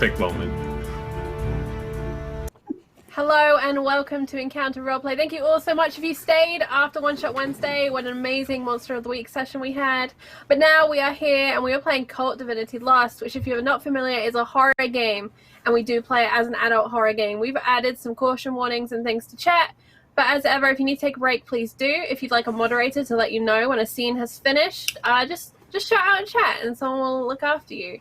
epic moment. Hello and welcome to Encounter Roleplay. Thank you all so much if you stayed after One Shot Wednesday. What an amazing Monster of the Week session we had. But now we are here and we are playing Kult Divinity Lost, which if you're not familiar is a horror game, and we do play it as an adult horror game. We've added some caution warnings and things to chat, but as ever, if you need to take a break, please do. If you'd like a moderator to let you know when a scene has finished, just shout out and chat and someone will look after you.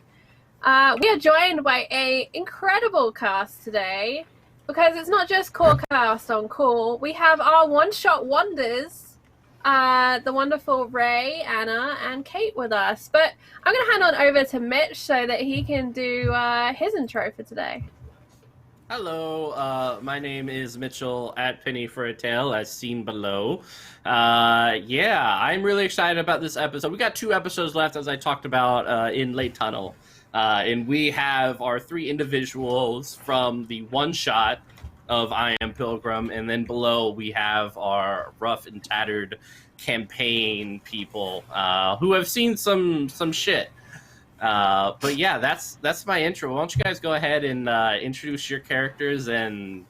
We are joined by an incredible cast today. Because it's not just Core Cast on Call. We have our one-shot wonders, the wonderful Ray, Anna, and Kate with us. But I'm going to hand on over to Mitch so that he can do his intro for today. Hello, my name is Mitchell at Penny for a Tale, as seen below. Yeah, I'm really excited about this episode. We got 2 episodes left, as I talked about in Late Tunnel. And we have our 3 individuals from the one shot of I Am Pilgrim, and then below we have our rough and tattered campaign people who have seen some shit. But yeah, that's my intro. Why don't you guys go ahead and introduce your characters, and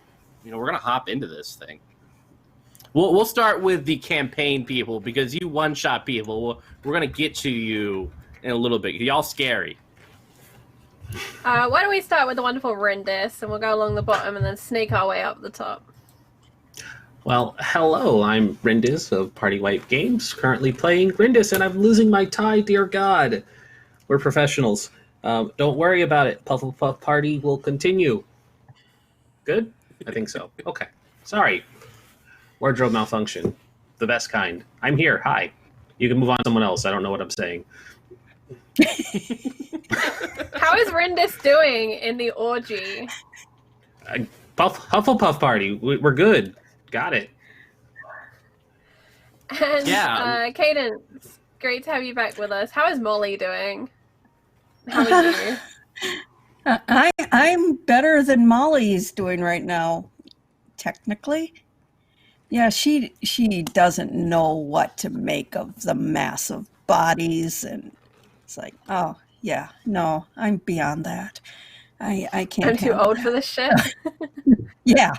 we're gonna hop into this thing. We'll start with the campaign people because you one shot people. We're gonna get to you in a little bit. Y'all scary. Why don't we start with the wonderful Rindis, and we'll go along the bottom and then sneak our way up the top. Well, hello, I'm Rindis of Party Wipe Games, currently playing Rindis, and I'm losing my tie, dear God. We're professionals. Don't worry about it. Puff Party will continue. Good? I think so. Okay. Sorry. Wardrobe malfunction. The best kind. I'm here. Hi. You can move on to someone else. I don't know what I'm saying. How is Rindis doing in the orgy? Hufflepuff Party. We're good. Got it. And Yeah. Cadence, great to have you back with us. How is Molly doing? How are you? I'm better than Molly's doing right now, technically. Yeah, she doesn't know what to make of the massive bodies, and it's like, oh yeah, no, I'm beyond that. I can't. I'm too old for this shit. Yeah.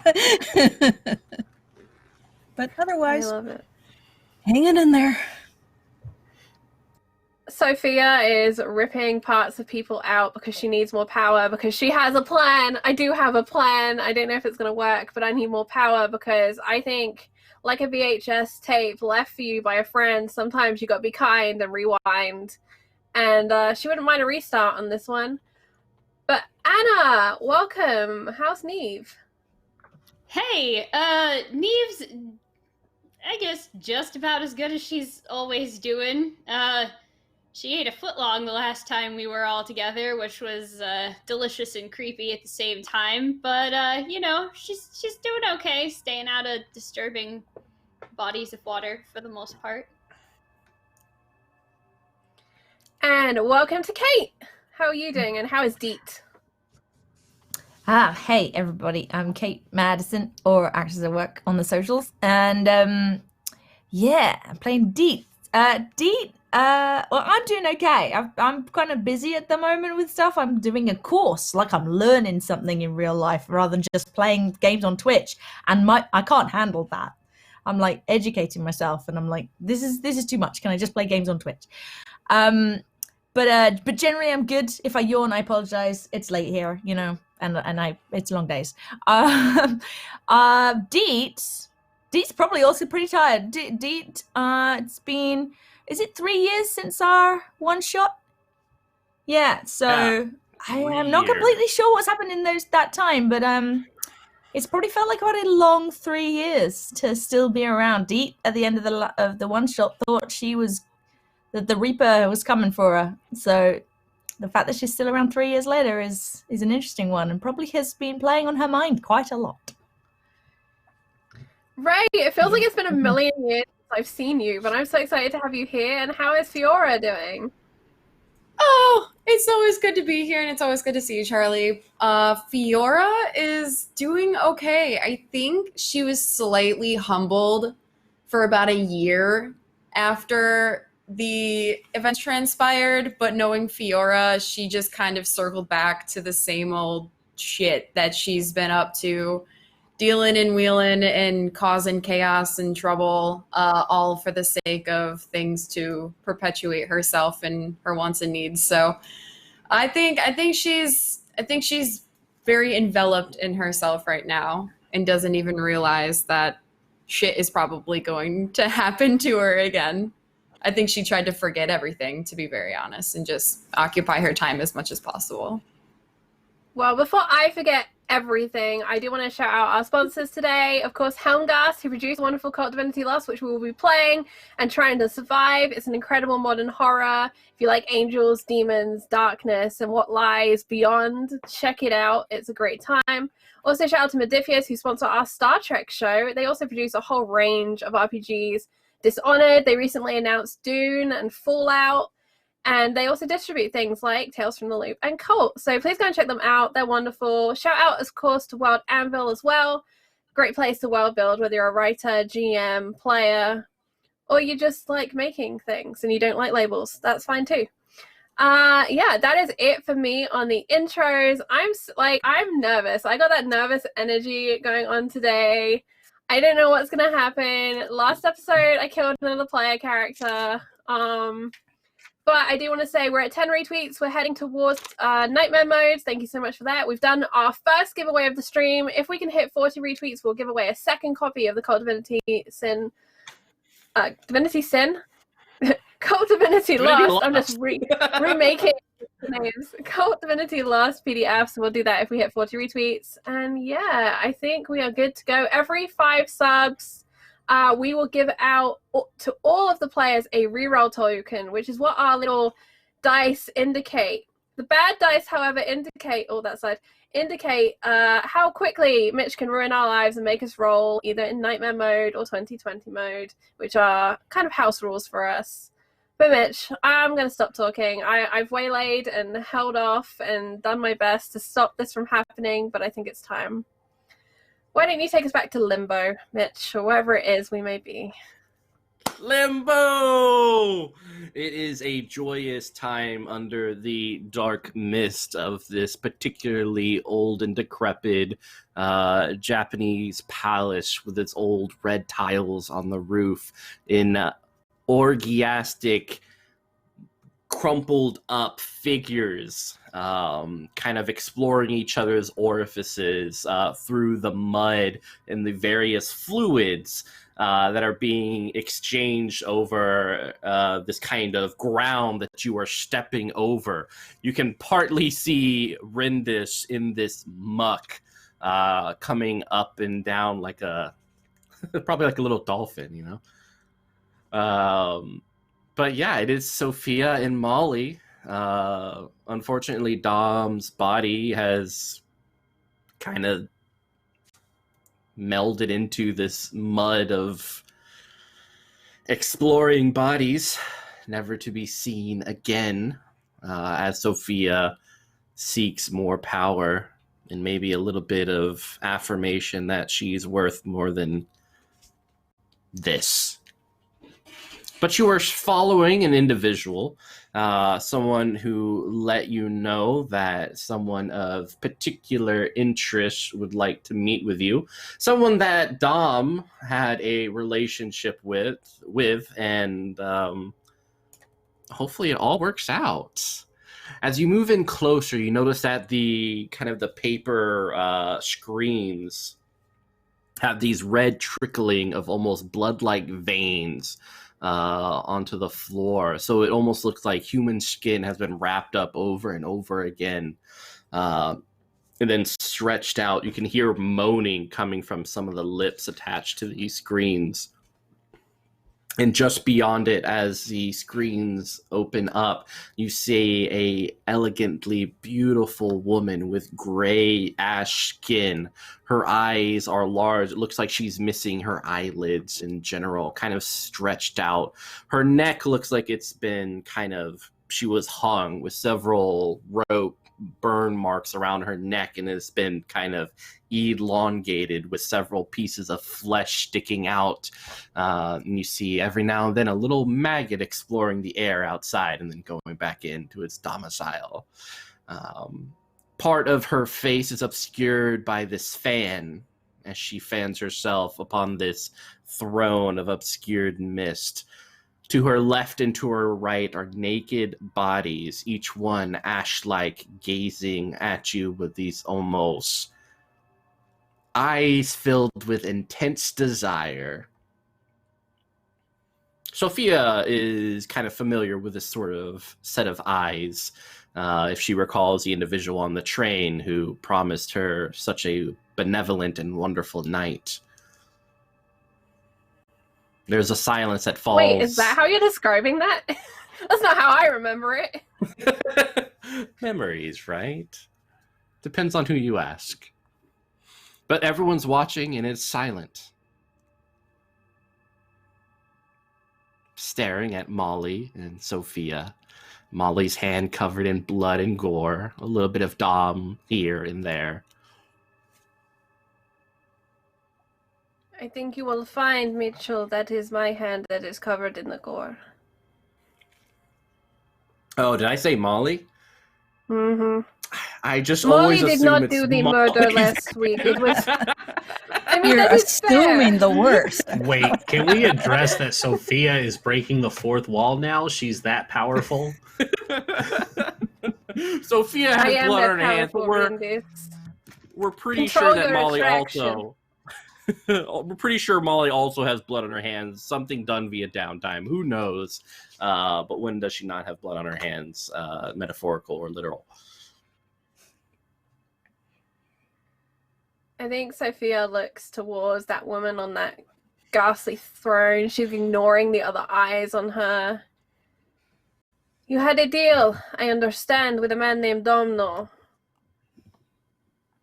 But otherwise, I love it. hanging in there. Sophia is ripping parts of people out because she needs more power, because she has a plan. I do have a plan. I don't know if it's going to work, but I need more power because I think, like a VHS tape left for you by a friend, sometimes you got to be kind and rewind. And she wouldn't mind a restart on this one. But Anna, welcome. How's Neve? Hey, Neve's, I guess, just about as good as she's always doing. She ate a footlong the last time we were all together, which was delicious and creepy at the same time. But she's doing okay, staying out of disturbing bodies of water for the most part. And welcome to Kate. How are you doing, and how is Deet? Hey everybody, I'm Kate Madison, or Actors at Work on the socials, and I'm playing Deet. Well, I'm doing okay. I'm kind of busy at the moment with stuff. I'm doing a course, like I'm learning something in real life rather than just playing games on Twitch, and I can't handle that. I'm like educating myself, and I'm like, this is too much. Can I just play games on Twitch? But generally I'm good. If I yawn, I apologize. It's late here, and it's long days. Deet's probably also pretty tired. Deet, it's been, is it 3 years since our one shot? Yeah, so I am not completely sure what's happened in that time, but it's probably felt like quite a long 3 years to still be around. Deet at the end of the one shot thought that the Reaper was coming for her. So the fact that she's still around 3 years later is an interesting one, and probably has been playing on her mind quite a lot. Right, it feels like it's been a million years since I've seen you, but I'm so excited to have you here. And how is Fiora doing? Oh, it's always good to be here, and it's always good to see you, Charlie. Fiora is doing okay. I think she was slightly humbled for about a year after the events transpired, but knowing Fiora, she just kind of circled back to the same old shit that she's been up to, dealing and wheeling and causing chaos and trouble, all for the sake of things to perpetuate herself and her wants and needs. So I think she's very enveloped in herself right now and doesn't even realize that shit is probably going to happen to her again. I think she tried to forget everything, to be very honest, and just occupy her time as much as possible. Well, before I forget everything, I do want to shout out our sponsors today. Of course, Helmgast, who produced wonderful Kult Divinity Lost, which we will be playing and trying to survive. It's an incredible modern horror. If you like angels, demons, darkness, and what lies beyond, check it out. It's a great time. Also, shout out to Modifius, who sponsor our Star Trek show. They also produce a whole range of RPGs. Dishonored, they recently announced Dune and Fallout. And they also distribute things like Tales from the Loop and Kult. So please go and check them out. They're wonderful. Shout out, of course, to World Anvil as well. Great place to world build, whether you're a writer, GM, player, or you just like making things and you don't like labels. That's fine too. Yeah, that is it for me on the intros. I'm nervous. I got that nervous energy going on today. I don't know what's going to happen. Last episode, I killed another player character. But I do want to say we're at 10 retweets. We're heading towards Nightmare mode. Thank you so much for that. We've done our first giveaway of the stream. If we can hit 40 retweets, we'll give away a second copy of the Kult Divinity Sin. Divinity Sin? Kult Divinity Lost. I'm just remaking the names. Kult Divinity Lost PDF. So we'll do that if we hit 40 retweets. And yeah, I think we are good to go. Every 5 subs, we will give out to all of the players a reroll token, which is what our little dice indicate. The bad dice, however, indicate how quickly Mitch can ruin our lives and make us roll either in Nightmare mode or 2020 mode, which are kind of house rules for us. But Mitch, I'm going to stop talking. I've waylaid and held off and done my best to stop this from happening, but I think it's time. Why don't you take us back to Limbo, Mitch, or wherever it is we may be? Limbo! It is a joyous time under the dark mist of this particularly old and decrepit Japanese palace with its old red tiles on the roof in orgiastic, crumpled up figures kind of exploring each other's orifices through the mud and the various fluids that are being exchanged over this kind of ground that you are stepping over. You can partly see Rindis in this muck coming up and down like probably like a little dolphin, you know? But yeah, it is Sophia and Molly. Unfortunately, Dom's body has kind of melded into this mud of exploring bodies, never to be seen again, as Sophia seeks more power and maybe a little bit of affirmation that she's worth more than this. But you are following an individual, someone who let you know that someone of particular interest would like to meet with you, someone that Dom had a relationship with, and hopefully it all works out. As you move in closer, you notice that the paper screens have these red trickling of almost blood-like veins onto the floor. So it almost looks like human skin has been wrapped up over and over again, and then stretched out. You can hear moaning coming from some of the lips attached to these screens. And just beyond it, as the screens open up, you see a elegantly beautiful woman with gray ash skin. Her eyes are large. It looks like she's missing her eyelids in general, kind of stretched out. Her neck looks like it's been she was hung with several burn marks around her neck and has been kind of elongated with several pieces of flesh sticking out. And you see every now and then a little maggot exploring the air outside and then going back into its domicile. Part of her face is obscured by this fan as she fans herself upon this throne of obscured mist. To her left and to her right are naked bodies, each one ash-like, gazing at you with these almost eyes filled with intense desire. Sophia is kind of familiar with this sort of set of eyes, if she recalls the individual on the train who promised her such a benevolent and wonderful night. There's a silence that falls. Wait, is that how you're describing that? That's not how I remember it. Memories, right? Depends on who you ask. But everyone's watching and it's silent. Staring at Molly and Sophia. Molly's hand covered in blood and gore. A little bit of Dom here and there. I think you will find, Mitchell, that is my hand that is covered in the gore. Oh, did I say Molly? Mm-hmm. I just Molly always did assume not it's do the Molly. murder last week. It was. I mean, You're that is assuming fair. the worst. Wait, can we address that Sophia is breaking the fourth wall now? She's that powerful? Sophia I has am blood that on her hands, but powerful in this. we're pretty Control sure that your Molly attraction. also. We're pretty sure Molly also has blood on her hands. Something done via downtime. Who knows? But when does she not have blood on her hands? Metaphorical or literal? I think Sophia looks towards that woman on that ghastly throne. She's ignoring the other eyes on her. You had a deal, I understand, with a man named Domno.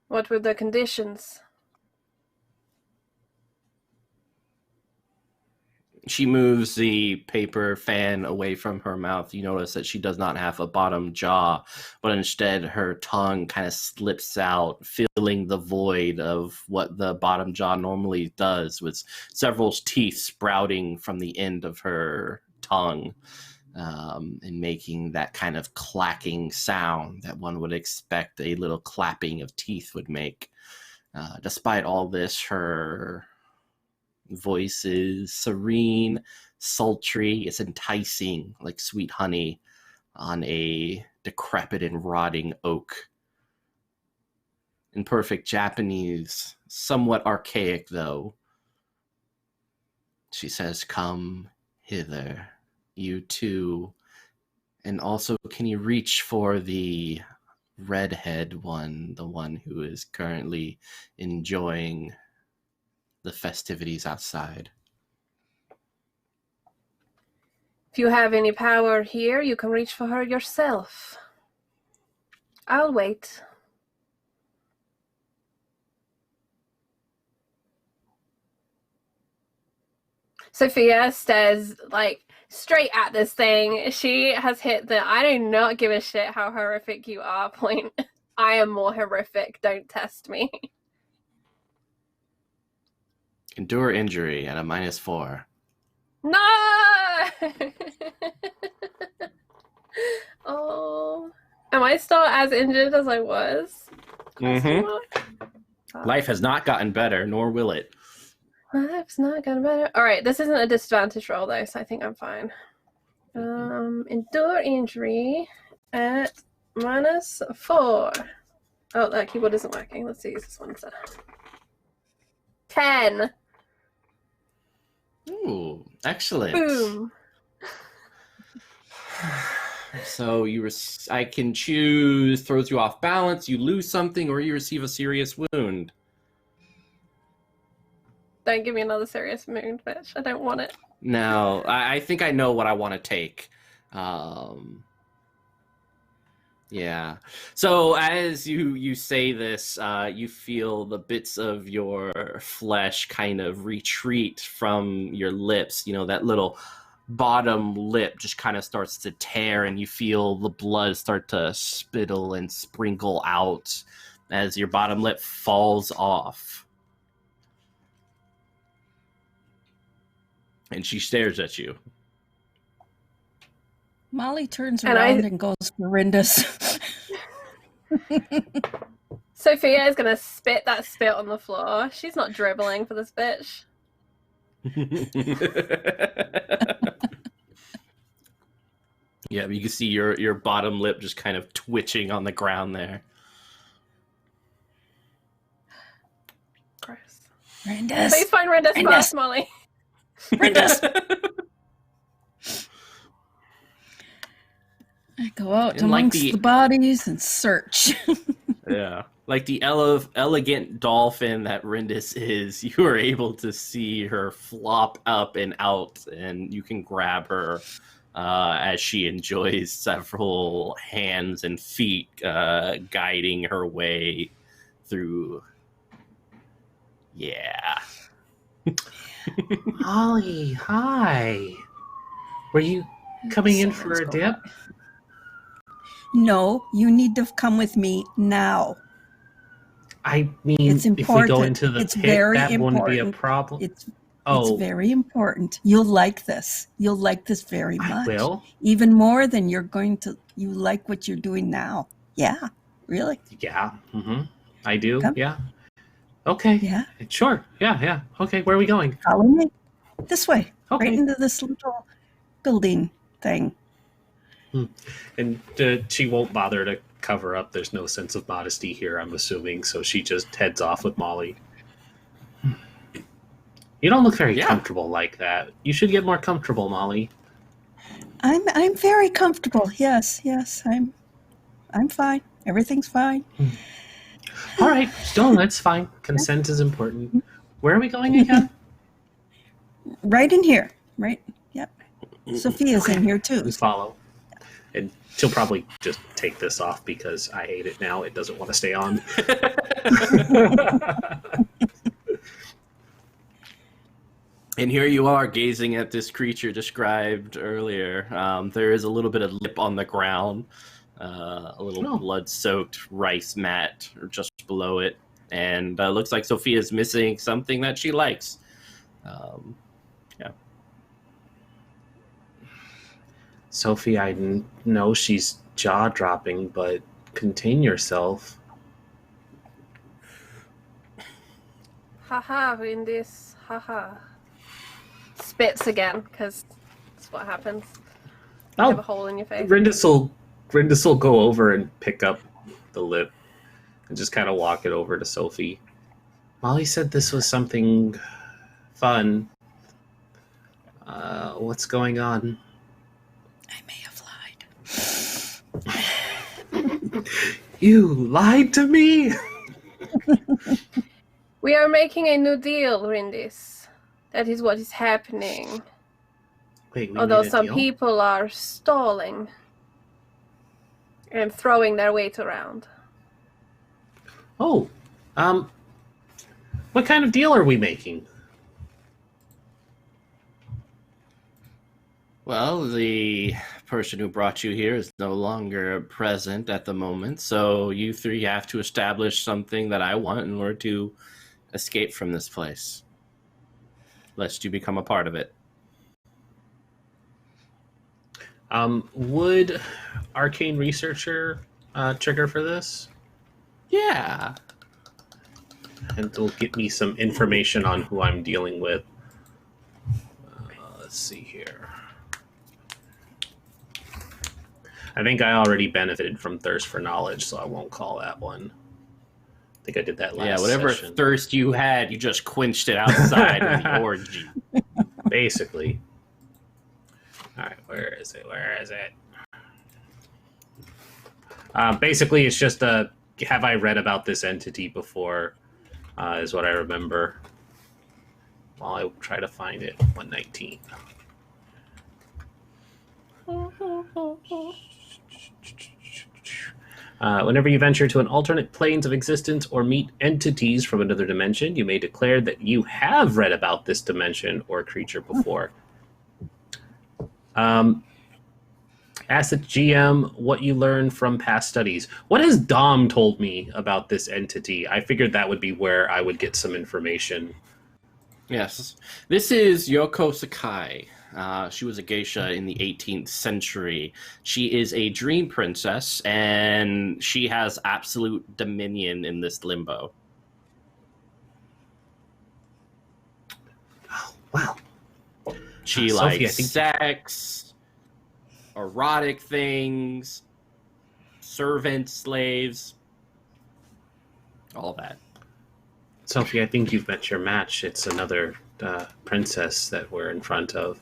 What were the conditions? She moves the paper fan away from her mouth. You notice that she does not have a bottom jaw, but instead her tongue kind of slips out, filling the void of what the bottom jaw normally does, with several teeth sprouting from the end of her tongue, and making that kind of clacking sound that one would expect a little clapping of teeth would make. Despite all this, her voice is serene, sultry, it's enticing like sweet honey on a decrepit and rotting oak. In perfect Japanese, somewhat archaic though, she says, "Come hither, you two. And also, can you reach for the redhead one, the one who is currently enjoying the festivities outside?" If you have any power here, you can reach for her yourself. I'll wait. Sophia stares, like, straight at this thing. She has hit the I do not give a shit how horrific you are point. I am more horrific, don't test me. Endure injury at a -4. No! Oh. Am I still as injured as I was? Mm-hmm. Life has not gotten better, nor will it. Life's not getting better. Alright, this isn't a disadvantage roll though, so I think I'm fine. Endure injury at -4. Oh, that keyboard isn't working. Let's use this one instead. 10. Ooh, excellent. Boom. So I can choose throws you off balance, you lose something, or you receive a serious wound. Don't give me another serious wound, bitch. I don't want it. Now, I think I know what I want to take. Yeah. So as you say this, you feel the bits of your flesh kind of retreat from your lips. You know, that little bottom lip just kind of starts to tear, and you feel the blood start to spittle and sprinkle out as your bottom lip falls off. And she stares at you. Molly turns And around and goes for Rindus. Sophia is going to spit that spit on the floor. She's not dribbling for this bitch. Yeah, you can see your bottom lip just kind of twitching on the ground there. Gross. Rindus. Please find Rindus Rindus. first, Molly. Rindus. I go out And like amongst the bodies and search. Yeah. Like the elegant dolphin that Rindus is, you are able to see her flop up and out, and you can grab her as she enjoys several hands and feet guiding her way through. Yeah. Molly, hi. Were you coming in for a dip? No, you need to come with me now. I mean, It's if we go important. into the It's pit, very that wouldn't be a important. problem. It's Oh, very important. You'll like this. You'll like this very I much. will. Even more than you're going to. You like what you're doing now. Yeah, really. Yeah. I do. Come. Yeah. Okay. Yeah, Sure. Yeah. Okay. Where are we going? follow me. This way. Okay. Right into this little building thing. And she won't bother to cover up. There's no sense of modesty here, I'm assuming. So she just heads off with Molly. You don't look very comfortable like that. You should get more comfortable, Molly. I'm very comfortable. Yes. I'm fine. Everything's fine. All right. No, that's fine. Consent is important. Where are we going again? Right in here. Right. Yep. Sophia's in here too. We follow. And she'll probably just take this off because I hate it now. It doesn't want to stay on. And here you are gazing at this creature described earlier. There is a little bit of lip on the ground, a little blood-soaked rice mat just below it, and looks like Sophia's missing something that she likes. Yeah. Sophie, I know she's jaw-dropping, but contain yourself. Haha, Rindis. Haha. Spits again, because that's what happens. You have a hole in your face. Rindus will go over and pick up the lip and just kind of walk it over to Sophie. Molly said this was something fun. What's going on? I may have lied. You lied to me? We are making a new deal, Rindis. That is what is happening. Wait, we Although made a some deal? people are stalling and throwing their weight around. Oh, what kind of deal are we making? Well, the person who brought you here is no longer present at the moment, so you three have to establish something that I want in order to escape from this place, lest you become a part of it. Would Arcane Researcher trigger for this? Yeah. And it'll get me some information on who I'm dealing with. Let's see here. I think I already benefited from Thirst for Knowledge, so I won't call that one. I think I did that last Yeah, whatever session. thirst you had, you just quenched it outside in the orgy. Basically. Alright, where is it? Basically, it's just a have I read about this entity before, is what I remember. While I try to find it. 119. Whenever you venture to an alternate planes of existence or meet entities from another dimension, you may declare that you have read about this dimension or creature before. Ask the GM what you learned from past studies. What has Dom told me about this entity? I figured that would be where I would get some information. Yes. This is Yoko Sakai. She was a geisha in the 18th century. She is a dream princess, and she has absolute dominion in this limbo. Oh, wow. She Sophie, likes I think- sex, erotic things, servants, slaves, all that. Sophie, I think you've met your match. It's another princess that we're in front of.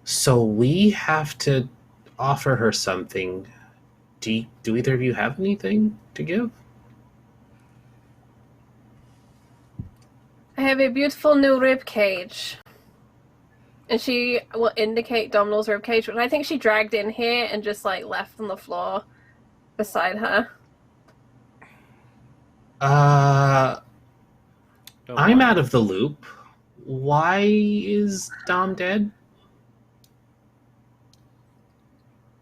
So we have to offer her something. Do either of you have anything to give? I have a beautiful new rib cage. And she will indicate Domino's rib cage, which I think she dragged in here and just like left on the floor beside her. Don't I'm worry. out of the loop. Why is Dom dead?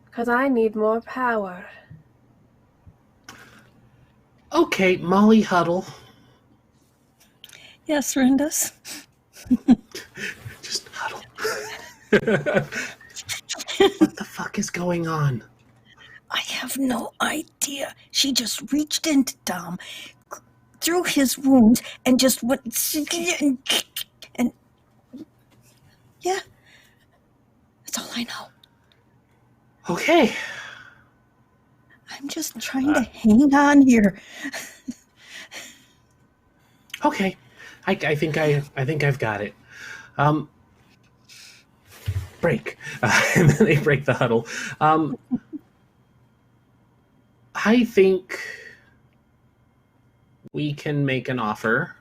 Because I need more power. Okay, Molly Huddle. Yes, Rindus. Just huddle. What the fuck is going on? I have no idea. She just reached into Dom, through his wounds, and just went and yeah, that's all I know. Okay. I'm just trying to hang on here. Okay. I think I've got it. Break. And then they break the huddle. I think we can make an offer,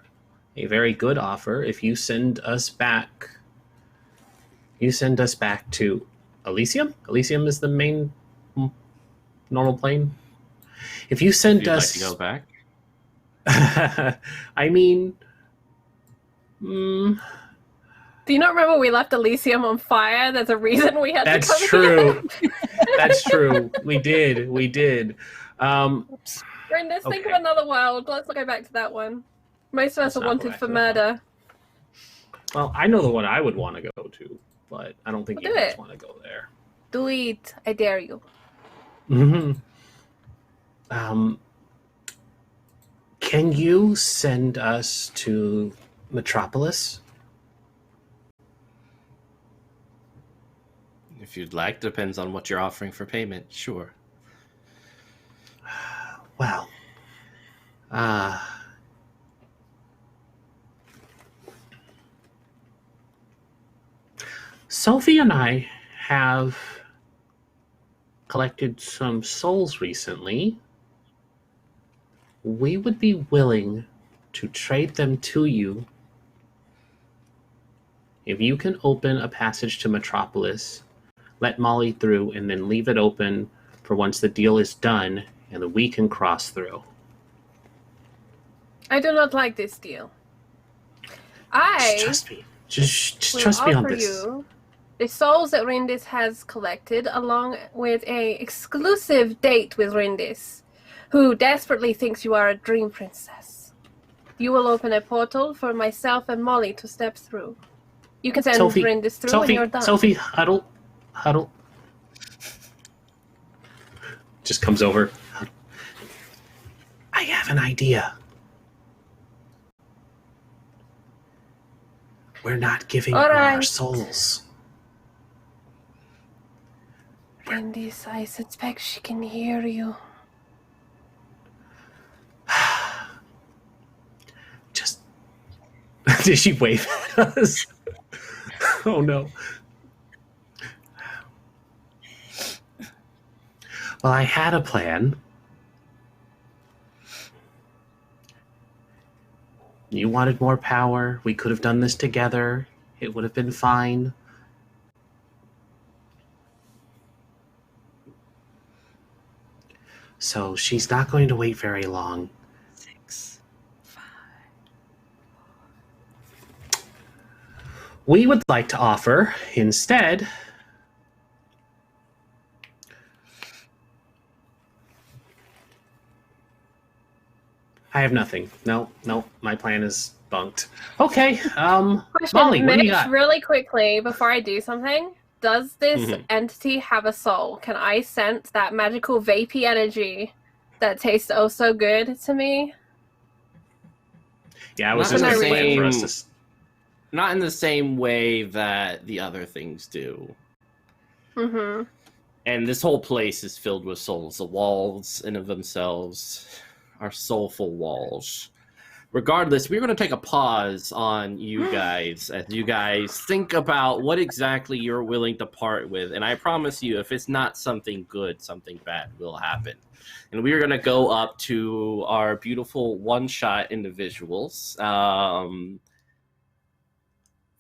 a very good offer, if you send us back. You send us back to Elysium. Elysium is the main normal plane. If you send Would you like us, to go back? I mean, Do you not remember we left Elysium on fire? There's a reason we had that's to come true. That's true. We did. Rindus, think Okay. of another world. Let's not go back to that one. Most of us Let's are not go wanted back for to that murder. Well, I know the one I would want to go to, but I don't think Well, you do guys it. want to go there. Do it. I dare you. Can you send us to Metropolis? If you'd like, depends on what you're offering for payment. Sure. Well, Sophie and I have collected some souls recently. We would be willing to trade them to you if you can open a passage to Metropolis, let Molly through, and then leave it open for once the deal is done and then we can cross through. I do not like this deal. Just trust me. Just will trust me on offer this. you the souls that Rindis has collected, along with a exclusive date with Rindis, who desperately thinks you are a dream princess. You will open a portal for myself and Molly to step through. You can send Sophie, Rindis through when you're done. Sophie, huddle. Just comes over. I have an idea. We're not giving All her our right. souls. Rindis, I suspect she can hear you. Just. Did she wave at us? Oh no. Well, I had a plan. You wanted more power. We could have done this together. It would have been fine. So she's not going to wait very long. 6, 5. we would like to offer instead I have nothing. No, my plan is bunked. Okay, Question, Molly, what do you Mitch, got? really quickly before I do something. Does this Mhm. entity have a soul? Can I sense that magical vapey energy that tastes oh so good to me? Yeah, I was Not just in going the to plan for us same- to... Not in the same way that the other things do. Mm-hmm. And this whole place is filled with souls. The walls in of themselves are soulful walls. Regardless, we're going to take a pause on you guys as you guys think about what exactly you're willing to part with. And I promise you, if it's not something good, something bad will happen. And we're going to go up to our beautiful one-shot individuals.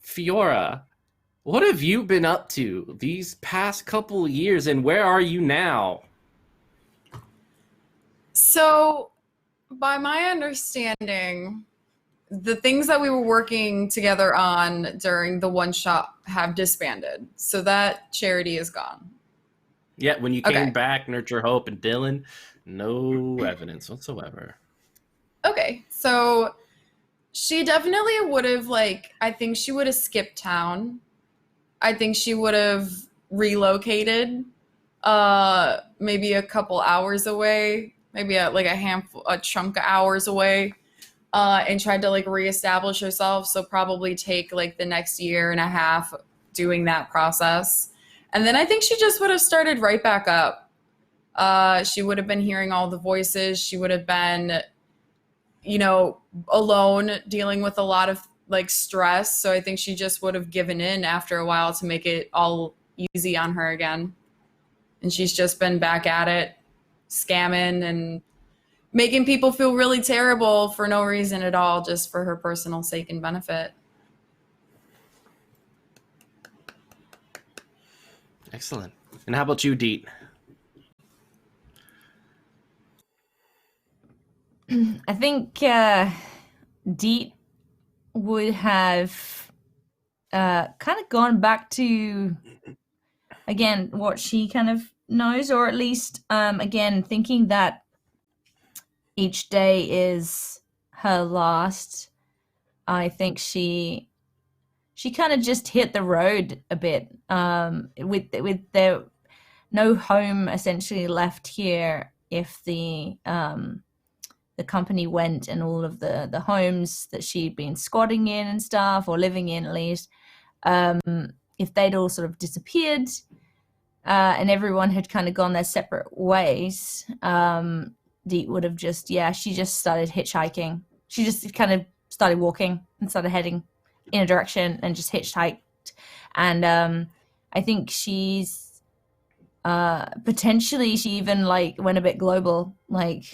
Fiora, what have you been up to these past couple years, and where are you now? So, by my understanding, the things that we were working together on during the one shot have disbanded. So that charity is gone. Yeah, when you came Okay. back, Nurture Hope and Dylan, no evidence whatsoever. Okay, so she definitely would have, like, I think she would have skipped town. I think she would have relocated maybe a couple hours away, maybe a chunk of hours away, and tried to like reestablish herself. So probably take like the next year and a half doing that process. And then I think she just would have started right back up. She would have been hearing all the voices. She would have been, alone, dealing with a lot of like stress. So I think she just would have given in after a while to make it all easy on her again. And she's just been back at it, scamming and making people feel really terrible for no reason at all, just for her personal sake and benefit. Excellent. And how about you, Deet? I think Deet would have kind of gone back to, again, what she kind of knows, or at least, again, thinking that each day is her last. I think she kind of just hit the road a bit, with there no home essentially left here if the company went, and all of the homes that she'd been squatting in and stuff, or living in at least, if they'd all sort of disappeared, and everyone had kind of gone their separate ways, Deet would have just, she just started hitchhiking. She just kind of started walking and started heading in a direction and just hitchhiked. And I think she's potentially, she even like went a bit global. Like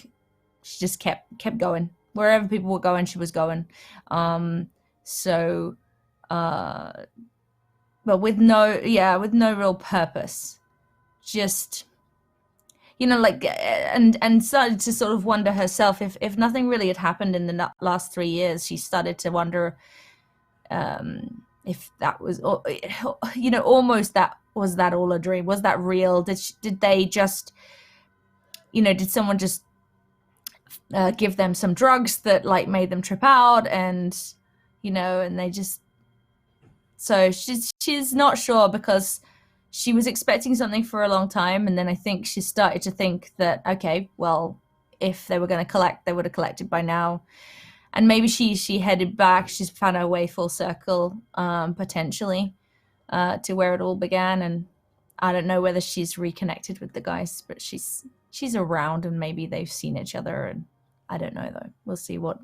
she just kept going wherever people were going. She was going. But with no real purpose. Just, like, and started to sort of wonder herself if nothing really had happened in the last 3 years. She started to wonder if that was, almost that was that all a dream? Was that real? Did they just, did someone just give them some drugs that like made them trip out, and and they just, so she's not sure, because she was expecting something for a long time, and then I think she started to think that, okay, well, if they were going to collect, they would have collected by now. And maybe she headed back. She's found her way full circle, potentially, to where it all began. And I don't know whether she's reconnected with the guys, but she's around, and maybe they've seen each other. And I don't know, though. We'll see what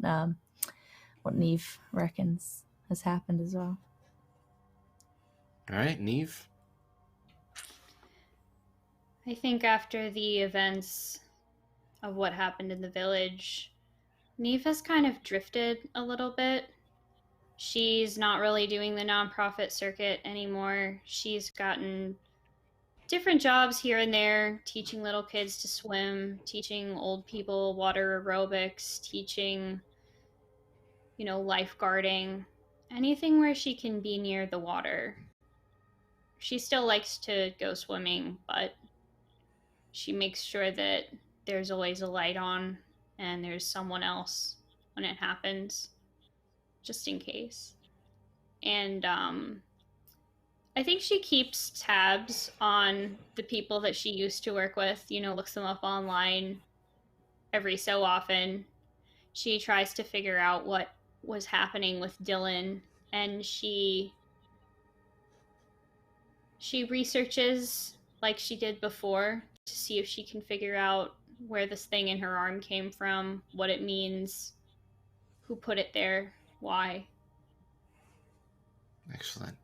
Neve reckons has happened as well. All right, Neve. I think after the events of what happened in the village, Neve has kind of drifted a little bit. She's not really doing the nonprofit circuit anymore. She's gotten different jobs here and there, teaching little kids to swim, teaching old people water aerobics, teaching, lifeguarding. Anything where she can be near the water. She still likes to go swimming, but she makes sure that there's always a light on and there's someone else when it happens, just in case. And I think she keeps tabs on the people that she used to work with, looks them up online every so often. She tries to figure out what was happening with Dylan, and she researches like she did before to see if she can figure out where this thing in her arm came from, what it means, who put it there, why. Excellent.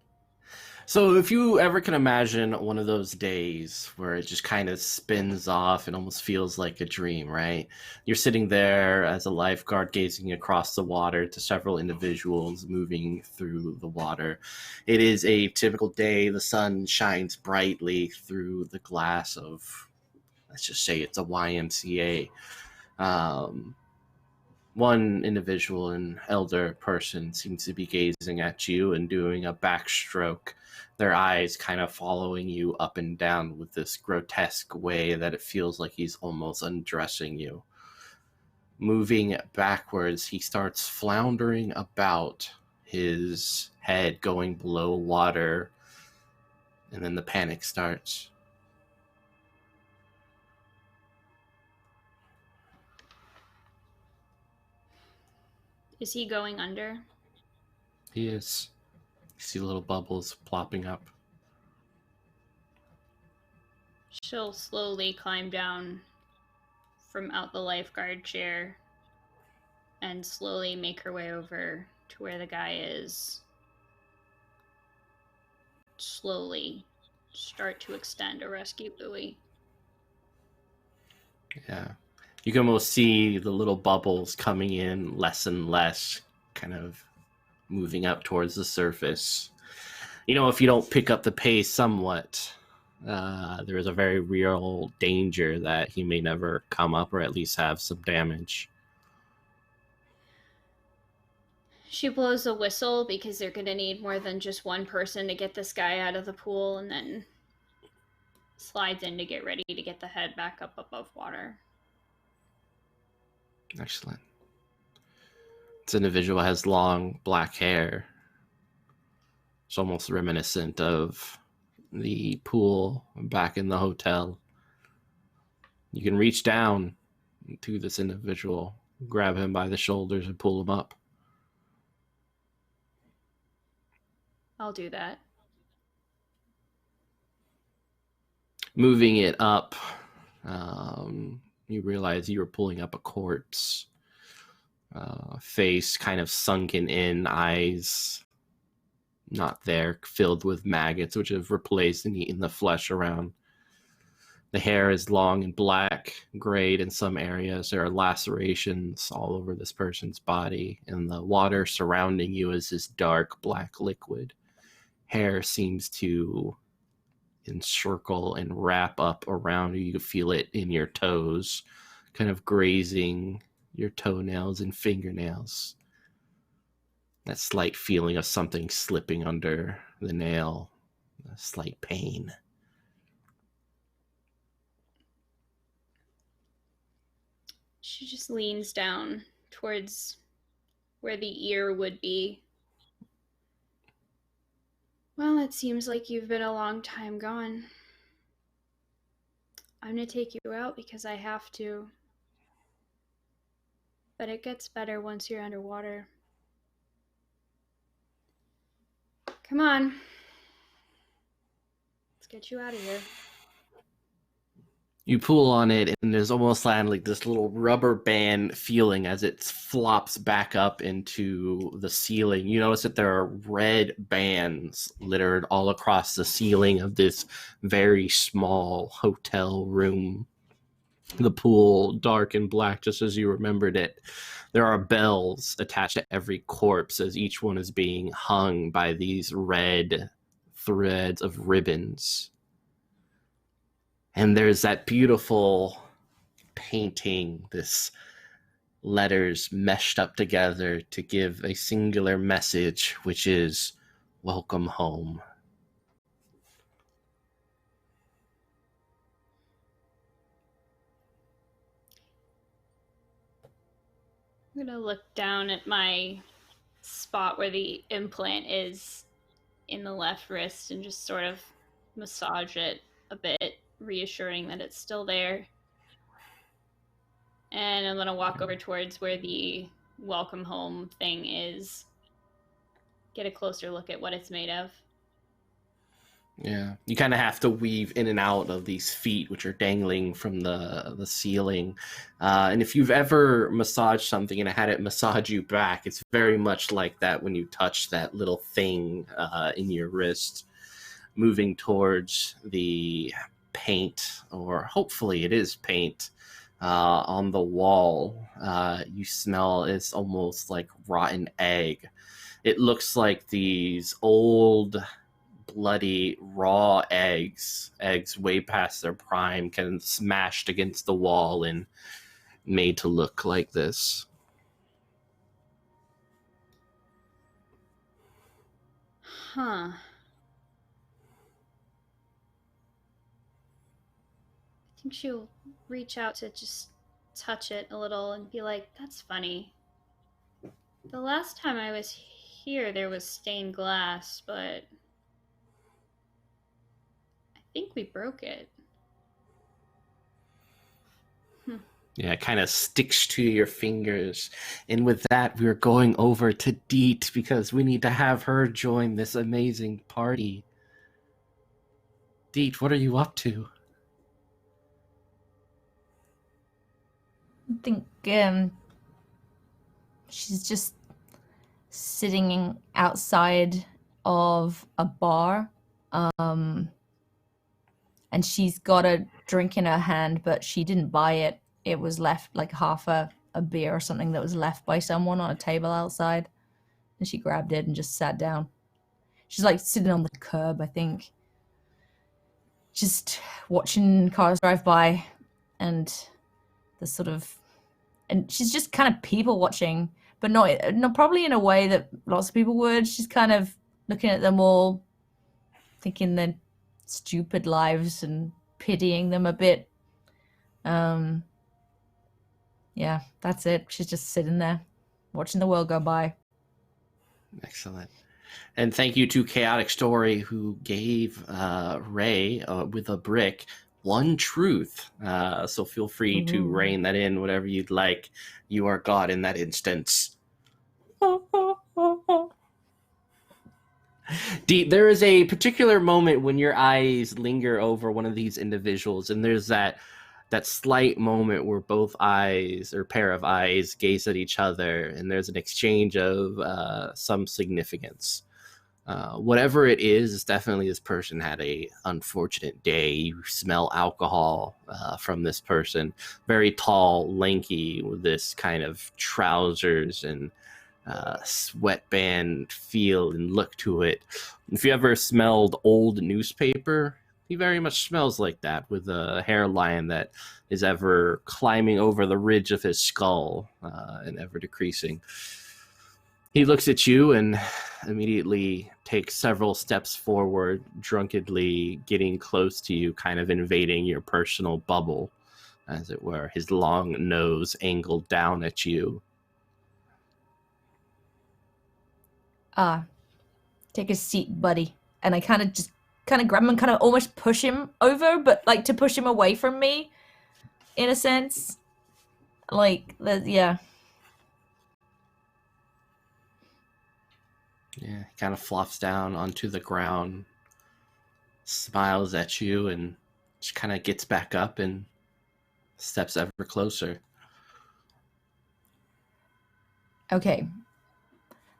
So if you ever can imagine one of those days where it just kind of spins off and almost feels like a dream, right? You're sitting there as a lifeguard gazing across the water to several individuals moving through the water. It is a typical day. The sun shines brightly through the glass of, let's just say it's a YMCA. One individual, an elder person, seems to be gazing at you and doing a backstroke, their eyes kind of following you up and down with this grotesque way that it feels like he's almost undressing you. Moving backwards, he starts floundering about, his head going below water, and then the panic starts. Is he going under? He is. You see little bubbles plopping up. She'll slowly climb down from out the lifeguard chair and slowly make her way over to where the guy is. Slowly start to extend a rescue buoy. Yeah. You can almost see the little bubbles coming in less and less, kind of moving up towards the surface. If you don't pick up the pace somewhat, there is a very real danger that he may never come up or at least have some damage. She blows a whistle because they're going to need more than just one person to get this guy out of the pool, and then slides in to get ready to get the head back up above water. Excellent. This individual has long black hair. It's almost reminiscent of the pool back in the hotel. You can reach down to this individual, grab him by the shoulders and pull him up. I'll do that. Moving it up, you realize you were pulling up a corpse. Face kind of sunken in, eyes not there, filled with maggots, which have replaced and eaten the flesh around. The hair is long and black, grayed in some areas. There are lacerations all over this person's body, and the water surrounding you is this dark black liquid. Hair seems to encircle and wrap up around you. You can feel it in your toes, kind of grazing your toenails and fingernails. That slight feeling of something slipping under the nail, a slight pain. She just leans down towards where the ear would be. Well, it seems like you've been a long time gone. I'm gonna take you out because I have to. But it gets better once you're underwater. Come on. Let's get you out of here. You pull on it, and there's almost like this little rubber band feeling as it flops back up into the ceiling. You notice that there are red bands littered all across the ceiling of this very small hotel room. The pool, dark and black, just as you remembered it. There are bells attached to every corpse as each one is being hung by these red threads of ribbons. And there's that beautiful painting, this letters meshed up together to give a singular message, which is welcome home. I'm gonna look down at my spot where the implant is in the left wrist and just sort of massage it a bit, reassuring that it's still there. And I'm gonna walk over towards where the welcome home thing is, get a closer look at what it's made of. Yeah, you kind of have to weave in and out of these feet, which are dangling from the ceiling. And if you've ever massaged something and had it massage you back, it's very much like that when you touch that little thing in your wrist, moving towards the paint, or hopefully it is paint, on the wall. You smell it's almost like rotten egg. It looks like these old, bloody, raw eggs way past their prime, kind of smashed against the wall and made to look like this. Huh. I think she'll reach out to just touch it a little and be like, that's funny. The last time I was here, there was stained glass, but I think we broke it. Yeah, it kind of sticks to your fingers. And with that, we're going over to Deet because we need to have her join this amazing party. Deet, what are you up to? I think she's just sitting outside of a bar, and she's got a drink in her hand, but she didn't buy it. It was left, like half a beer or something that was left by someone on a table outside, and she grabbed it and just sat down. She's like sitting on the curb, I think, just watching cars drive by, and the sort of, and she's just kind of people watching, but not probably in a way that lots of people would. She's kind of looking at them all, thinking their stupid lives and pitying them a bit. Yeah, that's it. She's just sitting there watching the world go by. Excellent. And thank you to Chaotic Story, who gave Ray, with a brick, one truth. So feel free to rein that in, whatever you'd like. You are God in that instance. Deep, there is a particular moment when your eyes linger over one of these individuals, and there's that slight moment where both eyes, or pair of eyes, gaze at each other, and there's an exchange of some significance. Whatever it is, definitely this person had a unfortunate day. You smell alcohol from this person. Very tall, lanky, with this kind of trousers and sweatband feel and look to it. If you ever smelled old newspaper, he very much smells like that, with a hairline that is ever climbing over the ridge of his skull and ever decreasing. He looks at you and immediately takes several steps forward, drunkenly getting close to you, kind of invading your personal bubble, as it were, his long nose angled down at you. Take a seat, buddy. And I kind of grab him and kind of almost push him over, but like to push him away from me, in a sense. Like, yeah. Yeah, he kind of flops down onto the ground, smiles at you, and just kind of gets back up and steps ever closer. Okay.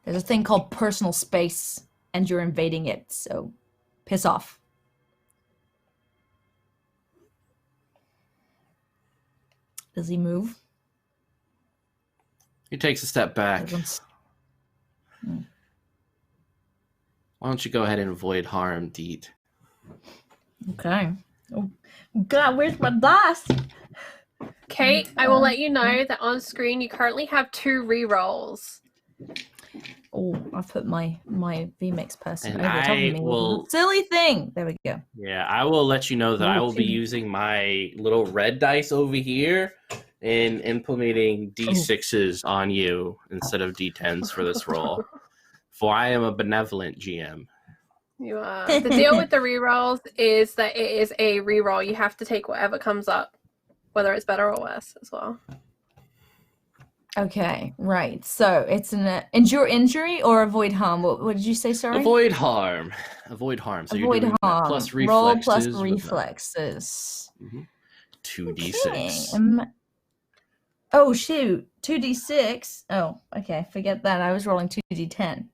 There's a thing called personal space, and you're invading it, so piss off. Does he move? He takes a step back. Why don't you go ahead and avoid harm, Deet? Okay. Oh, God, where's my dice? Kate, I will let you know that on screen you currently have 2 rerolls. Oh, I've put my VMix person And over top of I me. will- Silly thing. There we go. Yeah, I will let you know that I will be Ooh. using my little red dice over here and implementing D6s on you instead of D10s for this roll. For I am a benevolent GM. You are. The deal with the rerolls is that it is a reroll. You have to take whatever comes up, whether it's better or worse as well. Okay, right. So it's an endure injury or avoid harm. What did you say? Sorry. Avoid harm. Avoid harm. So Avoid you're doing harm. plus Roll reflexes. plus with the- reflexes. 2d6. Okay. Oh shoot, 2d6. Oh, okay. Forget that. I was rolling 2d10.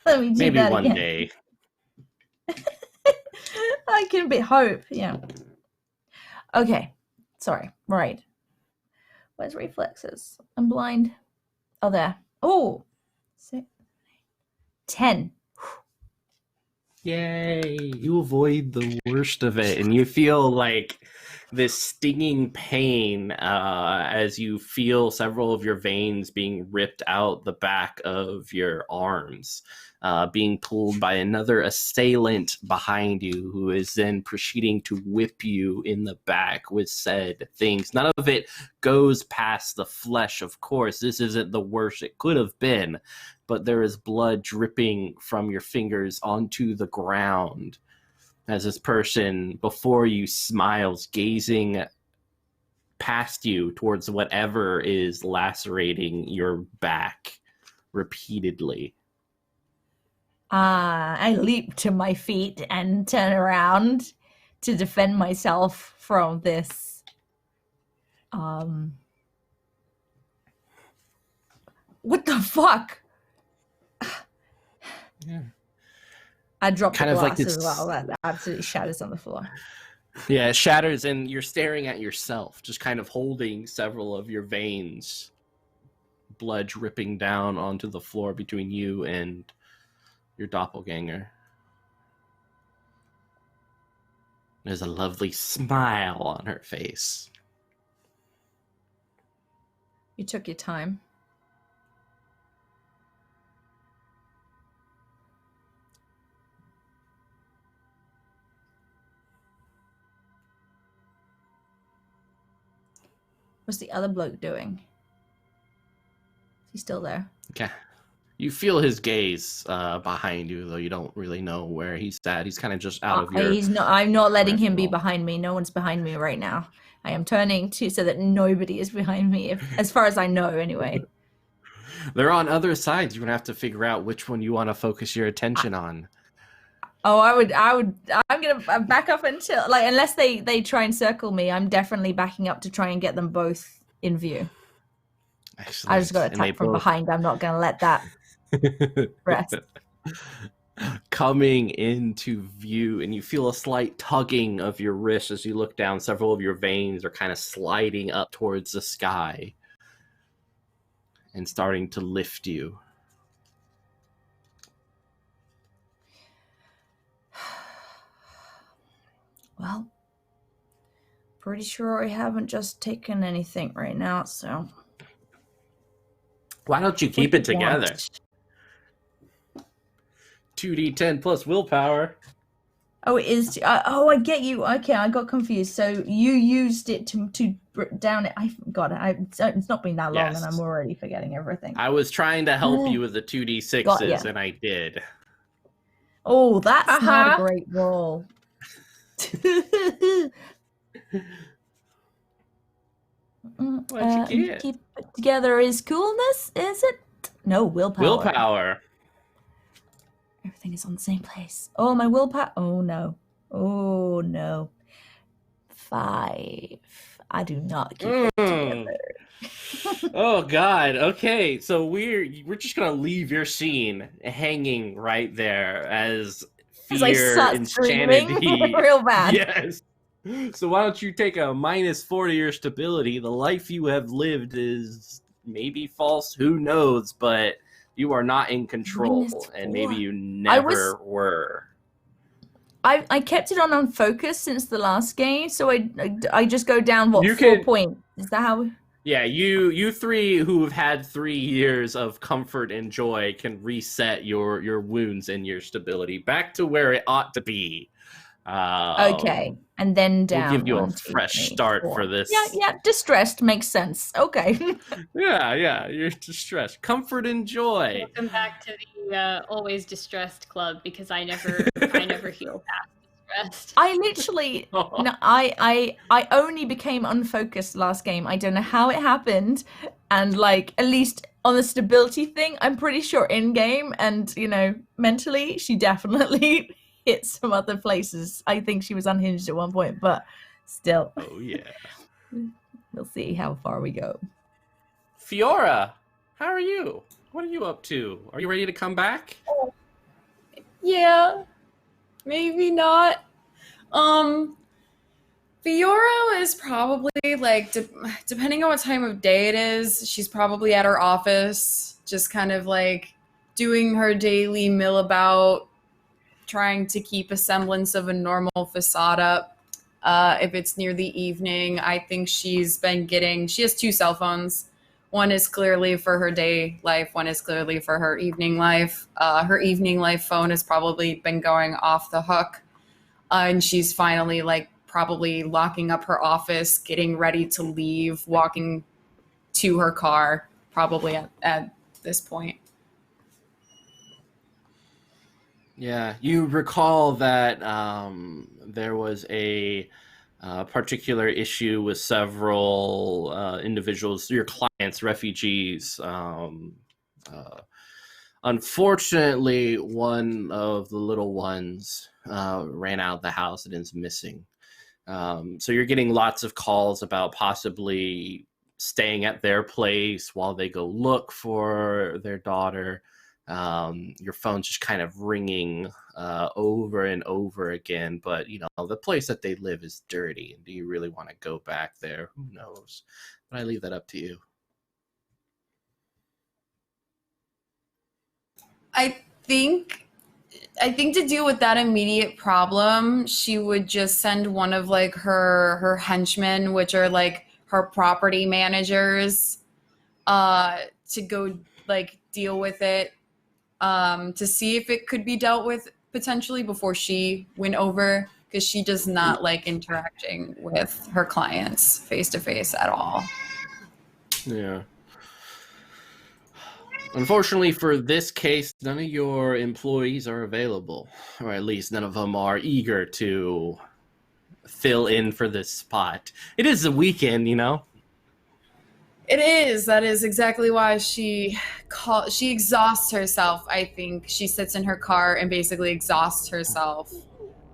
Let me do Maybe that one again. day. I can be hope. Yeah. Okay. Sorry. Right. Where's reflexes? I'm blind. Oh, there. Oh. 6, 10. Yay! You avoid the worst of it, and you feel like this stinging pain as you feel several of your veins being ripped out the back of your arms, being pulled by another assailant behind you who is then proceeding to whip you in the back with said things. None of it goes past the flesh, of course. This isn't the worst it could have been, but there is blood dripping from your fingers onto the ground as this person before you smiles, gazing past you towards whatever is lacerating your back repeatedly. I leap to my feet and turn around to defend myself from this. What the fuck? Yeah. I dropped Kind the of glass like as this- well. That absolutely shatters on the floor. Yeah, it shatters, and you're staring at yourself, just kind of holding several of your veins, blood dripping down onto the floor between you and your doppelganger. There's a lovely smile on her face. You took your time. What's the other bloke doing? Is he still there? Okay. You feel his gaze behind you, though you don't really know where he's at. He's kind of just out of your... He's not. I'm not letting him be peripheral. behind me. No one's behind me right now. I am turning to so that nobody is behind me, as far as I know, anyway. They're on other sides. You're going to have to figure out which one you want to focus your attention on. Oh, I'm gonna back up until unless they try and circle me. I'm definitely backing up to try and get them both in view. Excellent. I just got And they attacked from both- behind. I'm not gonna let that rest. Coming into view, and you feel a slight tugging of your wrist as you look down. Several of your veins are kind of sliding up towards the sky and starting to lift you. Well, pretty sure I haven't just taken anything right now, so. Why don't you keep it together? 2d10 plus willpower. Oh, it is. Oh, I get you. Okay, I got confused. So you used it to down it. I got it. It's not been that long, Yes. and I'm already forgetting everything. I was trying to help you with the 2d6s, Got ya. and I did. Oh, that's not a Uh-huh. great roll. What'd you get? Keep it together is coolness, is it? No, willpower. Willpower. Everything is on the same place. Oh, my willpower. Oh, no. Oh, no. 5. I do not keep it together. Oh God. Okay, so we're just gonna leave your scene hanging right there as As I fear, start screaming insanity. real bad. Yes. So why don't you take a -4 to your stability? The life you have lived is maybe false, who knows, but you are not in control, and maybe -4. you never were. I kept it on unfocused since the last game, so I just go down You 4 can- points. Is that how? Yeah, you three who've had 3 years of comfort and joy can reset your wounds and your stability back to where it ought to be. Okay, and then down. We'll give you a 1, 2, fresh 3, start 4. for this. Yeah, distressed makes sense. Okay. Yeah, you're distressed. Comfort and joy. Welcome back to the always distressed club because I never heal past distressed. I literally, no, I only became unfocused last game. I don't know how it happened, and like at least on the stability thing, I'm pretty sure in game and mentally, she definitely hit some other places. I think she was unhinged at one point, but still. Oh yeah. We'll see how far we go. Fiora, how are you? What are you up to? Are you ready to come back? Yeah, maybe not. Fiora is probably like, depending on what time of day it is, she's probably at her office, just kind of like doing her daily mill about, trying to keep a semblance of a normal facade up. If it's near the evening, I think she has 2 cell phones. One is clearly for her day life, one is clearly for her evening life. Her evening life phone has probably been going off the hook. And she's finally like probably locking up her office, getting ready to leave, walking to her car, probably at this point. Yeah, you recall that there was a particular issue with several individuals, your clients, refugees. Unfortunately, one of the little ones ran out of the house and is missing. So you're getting lots of calls about possibly staying at their place while they go look for their daughter. Your phone's just kind of ringing over and over again, but the place that they live is dirty, and do you really want to go back there? Who knows? But I leave that up to you. I think to deal with that immediate problem, she would just send one of like her henchmen, which are like her property managers, to go like deal with it, to see if it could be dealt with potentially before she went over, because she does not like interacting with her clients face to face at all. Yeah. Unfortunately for this case, none of your employees are available, or at least none of them are eager to fill in for this spot. It is a weekend, It is. That is exactly why she exhausts herself. I think she sits in her car and basically exhausts herself,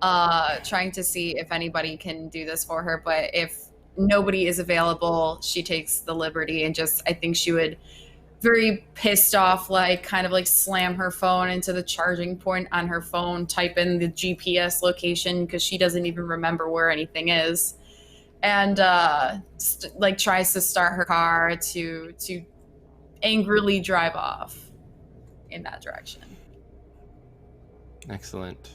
trying to see if anybody can do this for her. But if nobody is available, she takes the liberty and I think she would, very pissed off, like kind of like slam her phone into the charging point on her phone, type in the GPS location because she doesn't even remember where anything is, and like tries to start her car to angrily drive off in that direction. Excellent.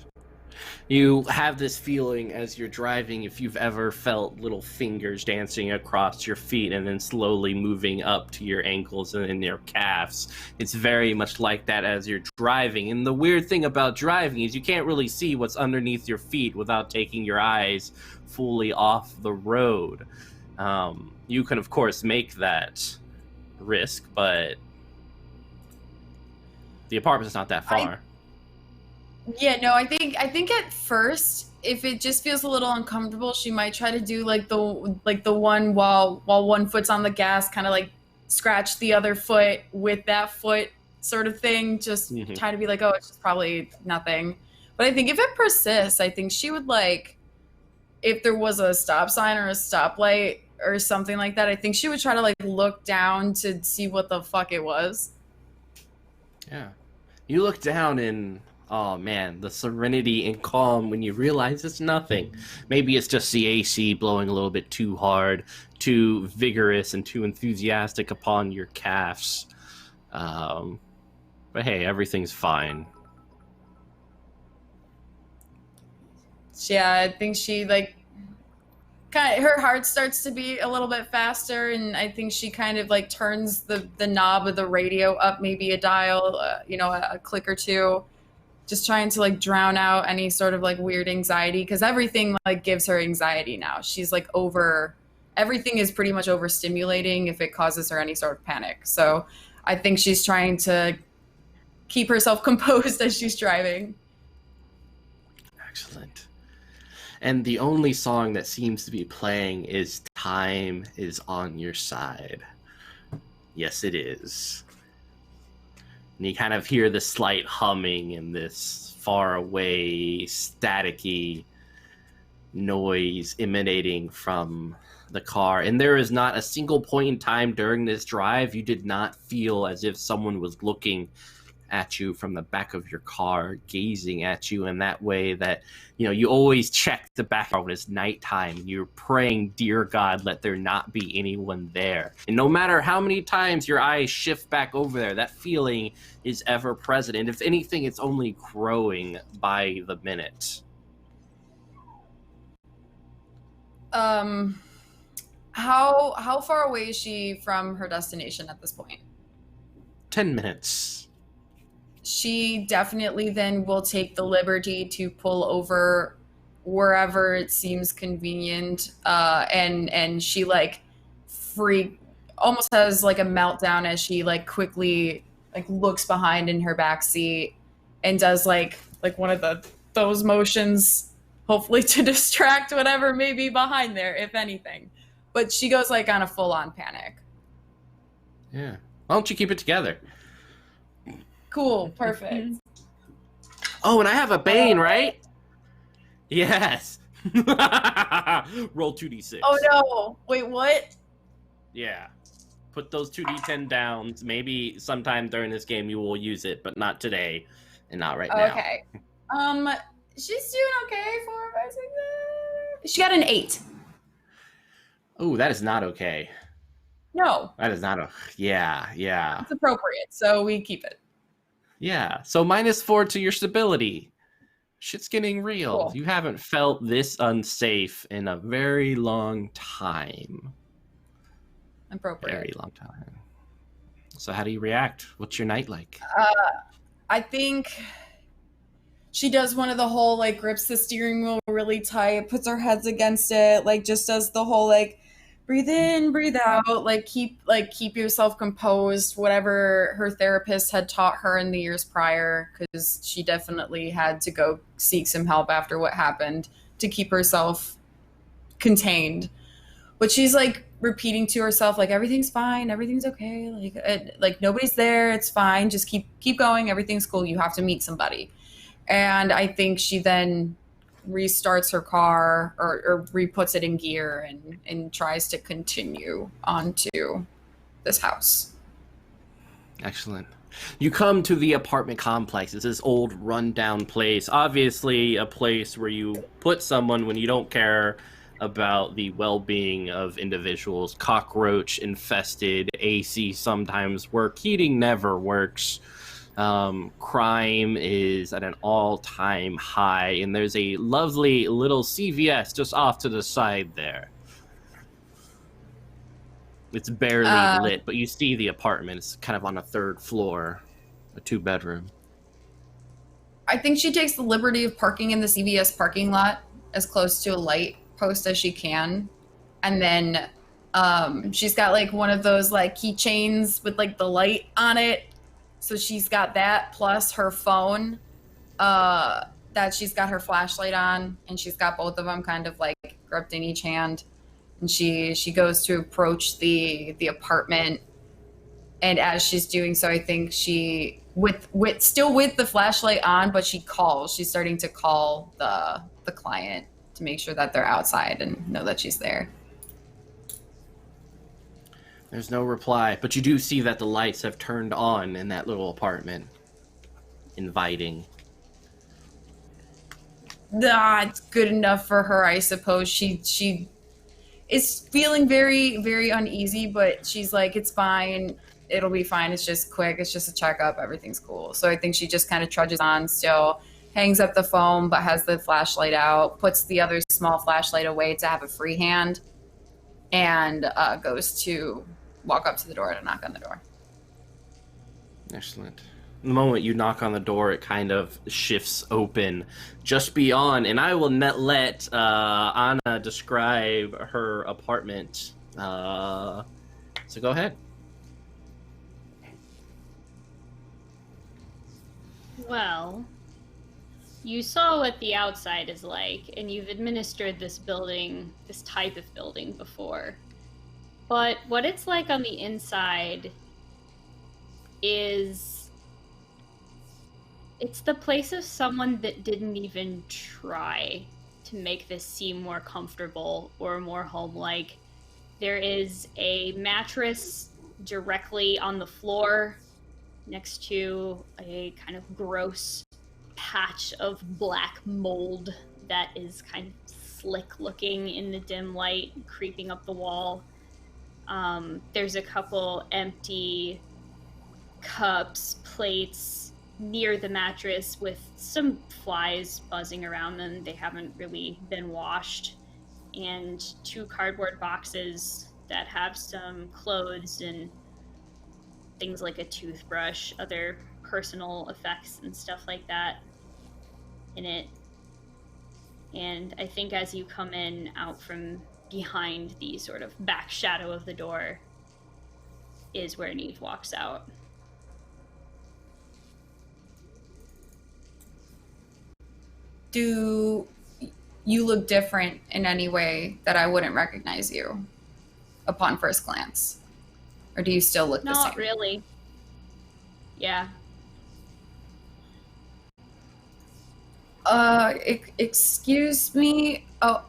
You have this feeling as you're driving, if you've ever felt little fingers dancing across your feet and then slowly moving up to your ankles and then your calves. It's very much like that as you're driving. And the weird thing about driving is you can't really see what's underneath your feet without taking your eyes fully off the road. You can, of course, make that risk, but the apartment's not that far. Yeah, no, I think at first, if it just feels a little uncomfortable, she might try to do like the one while one foot's on the gas, kind of like scratch the other foot with that foot sort of thing, just try to be like, oh, it's just probably nothing. But I think if it persists, I think she would, like, if there was a stop sign or a stoplight or something like that, I think she would try to like look down to see what the fuck it was. Yeah. You look down and, oh man, the serenity and calm when you realize it's nothing. Maybe it's just the AC blowing a little bit too hard, too vigorous and too enthusiastic upon your calves. But hey, everything's fine. I think she like kind of, her heart starts to beat a little bit faster, and I think she kind of like turns the knob of the radio up maybe a dial, a click or two, just trying to like drown out any sort of like weird anxiety, because everything like gives her anxiety now. She's like everything is pretty much overstimulating if it causes her any sort of panic. So I think she's trying to keep herself composed as she's driving. Excellent. And the only song that seems to be playing is Time Is On Your Side. Yes, it is. And you kind of hear the slight humming and this far away, staticky noise emanating from the car. And there is not a single point in time during this drive you did not feel as if someone was looking at you from the back of your car, gazing at you in that way that, you always check the background when it's nighttime and you're praying, dear God, let there not be anyone there. And no matter how many times your eyes shift back over there, that feeling is ever present. And if anything, it's only growing by the minute. How far away is she from her destination at this point? 10 minutes. She definitely then will take the liberty to pull over wherever it seems convenient, and she like almost has like a meltdown as she like quickly like looks behind in her back seat and does like one of those motions, hopefully to distract whatever may be behind there, if anything. But she goes like on a full-on panic. Yeah. Why don't you keep it together? Cool, perfect. Oh, and I have a Bane, right? Yes. Roll 2d6. Oh no! Wait, what? Yeah. Put those 2d10 down. Maybe sometime during this game you will use it, but not today, and not right now. Okay. She's doing okay. 4, 5, 6, 7. She got an 8. Oh, that is not okay. No. That is not yeah. It's appropriate, so we keep it. Yeah, so -4 to your stability. Shit's getting real. Cool. You haven't felt this unsafe in a very long time. Appropriate. Very long time. So how do you react? What's your night like? I think she does one of the whole, like, grips the steering wheel really tight, puts her heads against it, like, just does the whole, like, breathe in, breathe out, keep yourself composed, whatever her therapist had taught her in the years prior, because she definitely had to go seek some help after what happened to keep herself contained. But she's like repeating to herself, like, everything's fine, everything's okay, like nobody's there, it's fine, just keep going, everything's cool, you have to meet somebody. And I think she then restarts her car or re-puts it in gear and tries to continue onto this house. Excellent. You come to the apartment complex. It's this old rundown place, obviously a place where you put someone when you don't care about the well-being of individuals. Cockroach infested, AC sometimes work, heating never works. Crime is at an all-time high, and there's a lovely little CVS just off to the side there. It's barely lit, but you see the apartment. It's kind of on a 3rd floor, a 2-bedroom. I think she takes the liberty of parking in the CVS parking lot as close to a light post as she can, and then she's got like one of those like keychains with like the light on it. So she's got that plus her phone that she's got her flashlight on, and she's got both of them kind of like gripped in each hand. And she goes to approach the apartment, and as she's doing so, I think she with still with the flashlight on, but she's starting to call the client to make sure that they're outside and know that she's there. There's no reply, but you do see that the lights have turned on in that little apartment. Inviting. It's good enough for her, I suppose. She is feeling very, very uneasy, but she's like, it's fine. It'll be fine. It's just quick. It's just a checkup. Everything's cool. So I think she just kind of trudges on still, hangs up the phone but has the flashlight out, puts the other small flashlight away to have a free hand, and goes to walk up to the door to knock on the door. Excellent. The moment you knock on the door, it kind of shifts open just beyond, and I will let Anna describe her apartment. So go ahead. Well, you saw what the outside is like, and you've administered this type of building before. But what it's like on the inside is... it's the place of someone that didn't even try to make this seem more comfortable or more home-like. There is a mattress directly on the floor next to a kind of gross patch of black mold that is kind of slick looking in the dim light creeping up the wall. There's a couple empty cups, plates near the mattress with some flies buzzing around them. They haven't really been washed. And 2 cardboard boxes that have some clothes and things like a toothbrush, other personal effects and stuff like that in it. And I think as you come in out from behind the sort of back shadow of the door is where Neve walks out. Do you look different in any way that I wouldn't recognize you upon first glance? Or do you still look the same? Not really. Yeah. Excuse me? Oh,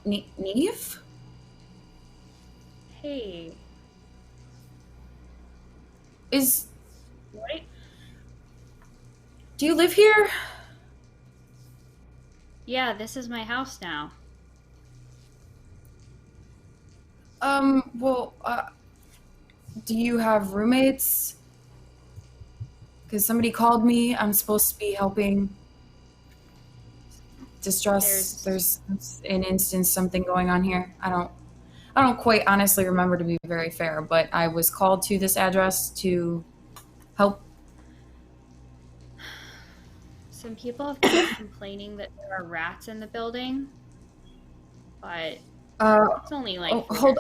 Neve? Hey. What? Do you live here? Yeah, this is my house now. Well, do you have roommates? Because somebody called me. I'm supposed to be helping. Distress. There's an instance, something going on here. I don't quite honestly remember, to be very fair, but I was called to this address to help. Some people have been complaining that there are rats in the building, but it's only like hold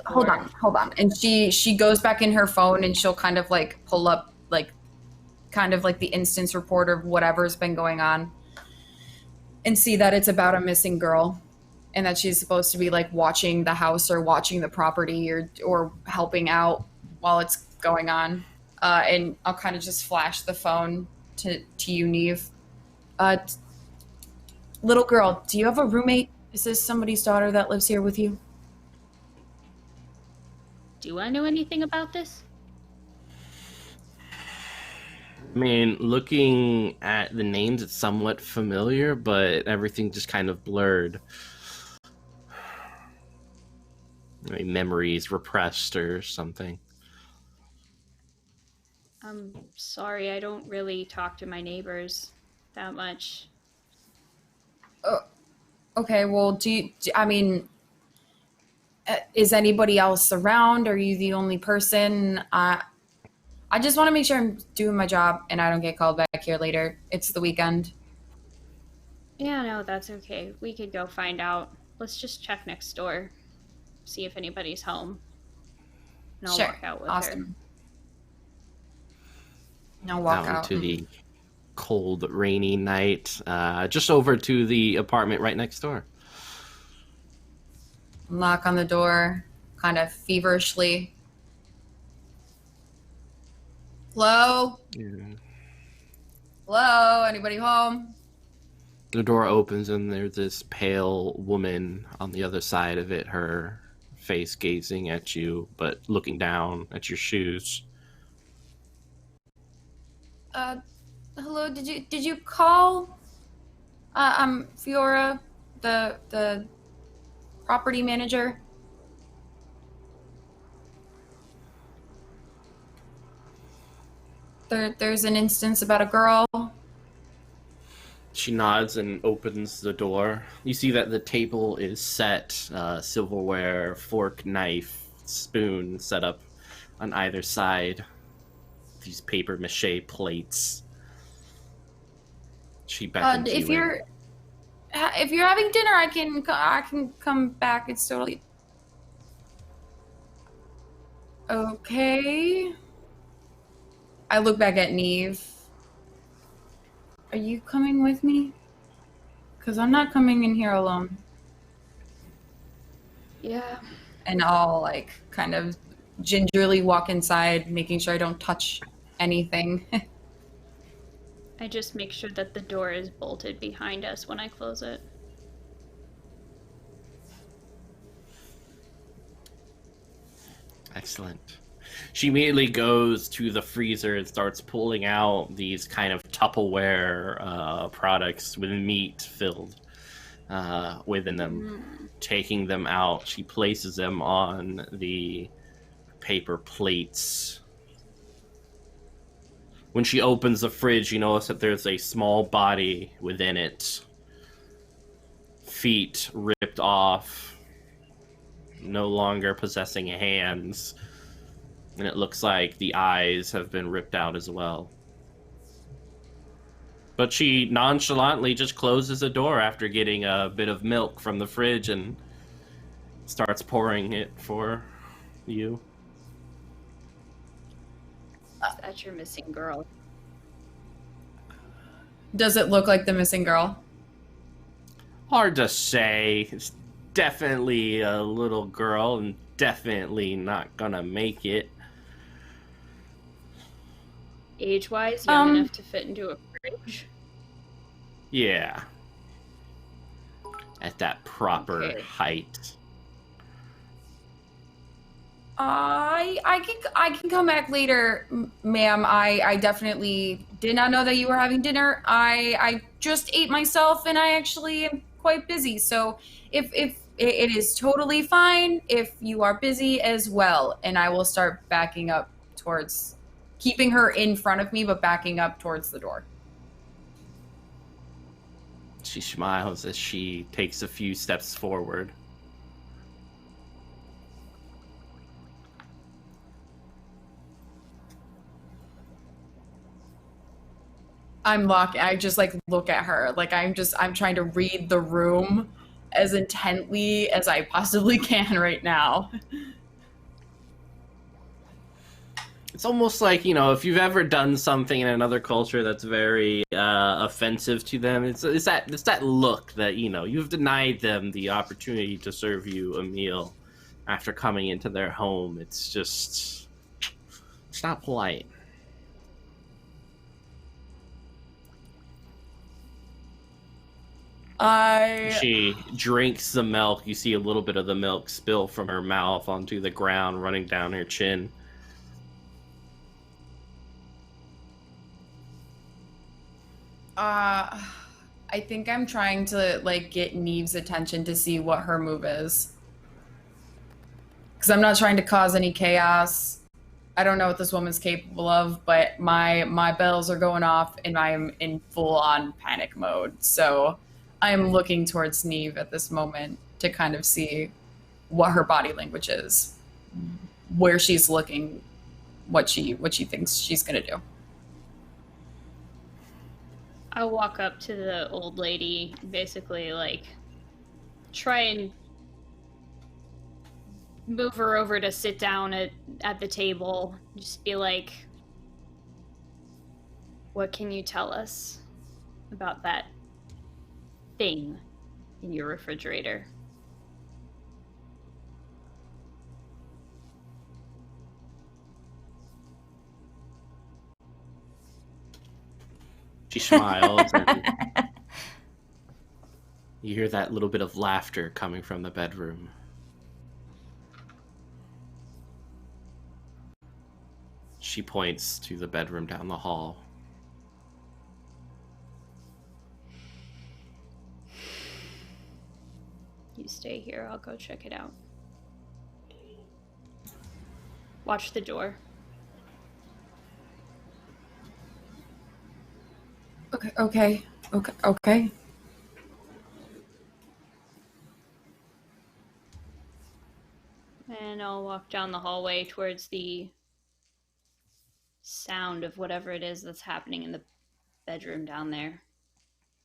on. And she goes back in her phone and she'll kind of like pull up kind of like the instance report of whatever's been going on and see that it's about a missing girl and that she's supposed to be like watching the house or watching the property or helping out while it's going on. And I'll kind of just flash the phone to you, Neve. Little girl, do you have a roommate? Is this somebody's daughter that lives here with you? Do I know anything about this? I mean, looking at the names, it's somewhat familiar, but everything just kind of blurred. I mean, memories repressed or something. I'm sorry, I don't really talk to my neighbors that much. Okay, well, is anybody else around? Are you the only person? I just want to make sure I'm doing my job and I don't get called back here later. It's the weekend. Yeah, no, that's okay. We could go find out. Let's just check next door. See if anybody's home. And I'll walk out with her. I'll walk Down out. to the cold, rainy night. Just over to the apartment right next door. Knock on the door, kind of feverishly. Hello? Yeah. Hello? Anybody home? The door opens and there's this pale woman on the other side of it, her face gazing at you, but looking down at your shoes. Hello, did you call? I'm Fiora, the property manager. There's an instance about a girl She nods and opens the door. You see that the table is set, silverware, fork, knife, spoon set up on either side. These paper mache plates. She beckons If you in. you're having dinner, I can come back. It's totally okay. I look back at Neve. Are you coming with me? Because I'm not coming in here alone. Yeah. And I'll like kind of gingerly walk inside, making sure I don't touch anything. I just make sure that the door is bolted behind us when I close it. Excellent. She immediately goes to the freezer and starts pulling out these kind of Tupperware products with meat filled within them. Taking them out, she places them on the paper plates. When she opens the fridge, you notice that there's a small body within it. Feet ripped off, no longer possessing hands. And it looks like the eyes have been ripped out as well. But she nonchalantly just closes the door after getting a bit of milk from the fridge and starts pouring it for you. That's your missing girl. Does it look like the missing girl? Hard to say. It's definitely a little girl and definitely not gonna make it. Age-wise, young enough to fit into a fridge? Yeah. At that proper Okay. height. I can come back later, ma'am. I definitely did not know that you were having dinner. I just ate myself, and I actually am quite busy. So if it is totally fine if you are busy as well, and I will start backing up towards, keeping her in front of me, but backing up towards the door. She smiles as she takes a few steps forward. I just like look at her. Like I'm trying to read the room as intently as I possibly can right now. It's almost like, you know, if you've ever done something in another culture that's very offensive to them, it's that look that, you know, you've denied them the opportunity to serve you a meal after coming into their home. It's not polite. She drinks the milk. You see a little bit of the milk spill from her mouth onto the ground, running down her chin. I think I'm trying to like get Neve's attention to see what her move is. Because I'm not trying to cause any chaos. I don't know what this woman's capable of, but my bells are going off and I'm in full on panic mode. So I'm looking towards Neve at this moment to kind of see what her body language is, where she's looking, what she thinks she's gonna do. I'll walk up to the old lady, basically, like, try and move her over to sit down at the table. Just be like, what can you tell us about that thing in your refrigerator? She smiles, and you hear that little bit of laughter coming from the bedroom. She points to the bedroom down the hall. You stay here, I'll go check it out. Watch the door. Okay. Okay. And I'll walk down the hallway towards the sound of whatever it is that's happening in the bedroom down there.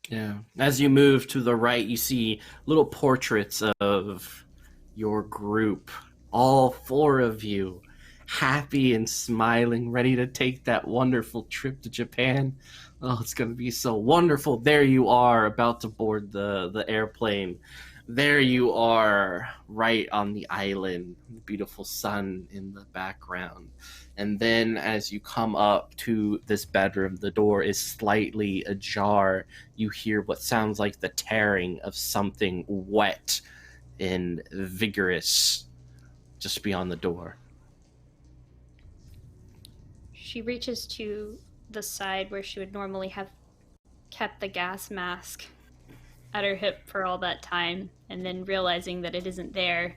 Yeah. As you move to the right, you see little portraits of your group, all 4 of you, happy and smiling, ready to take that wonderful trip to Japan. Oh, it's going to be so wonderful. There you are, about to board the airplane. There you are, right on the island, the beautiful sun in the background. And then as you come up to this bedroom, the door is slightly ajar. You hear what sounds like the tearing of something wet and vigorous just beyond the door. She reaches to the side where she would normally have kept the gas mask at her hip for all that time, and then realizing that it isn't there,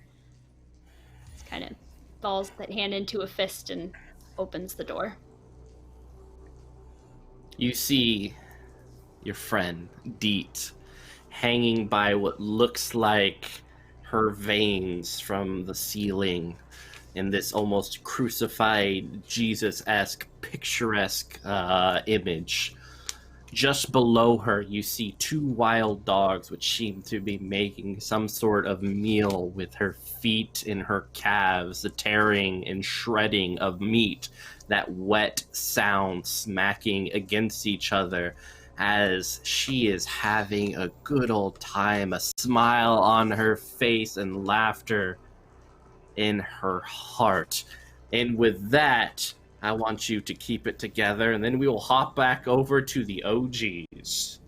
it's kind of balls that hand into a fist and opens the door. You see your friend, Deet, hanging by what looks like her veins from the ceiling in this almost crucified Jesus-esque, picturesque image. Just below her, you see 2 wild dogs which seem to be making some sort of meal with her feet and her calves, the tearing and shredding of meat, that wet sound smacking against each other as she is having a good old time, a smile on her face and laughter in her heart. And with that, I want you to keep it together, and then we will hop back over to the OGs.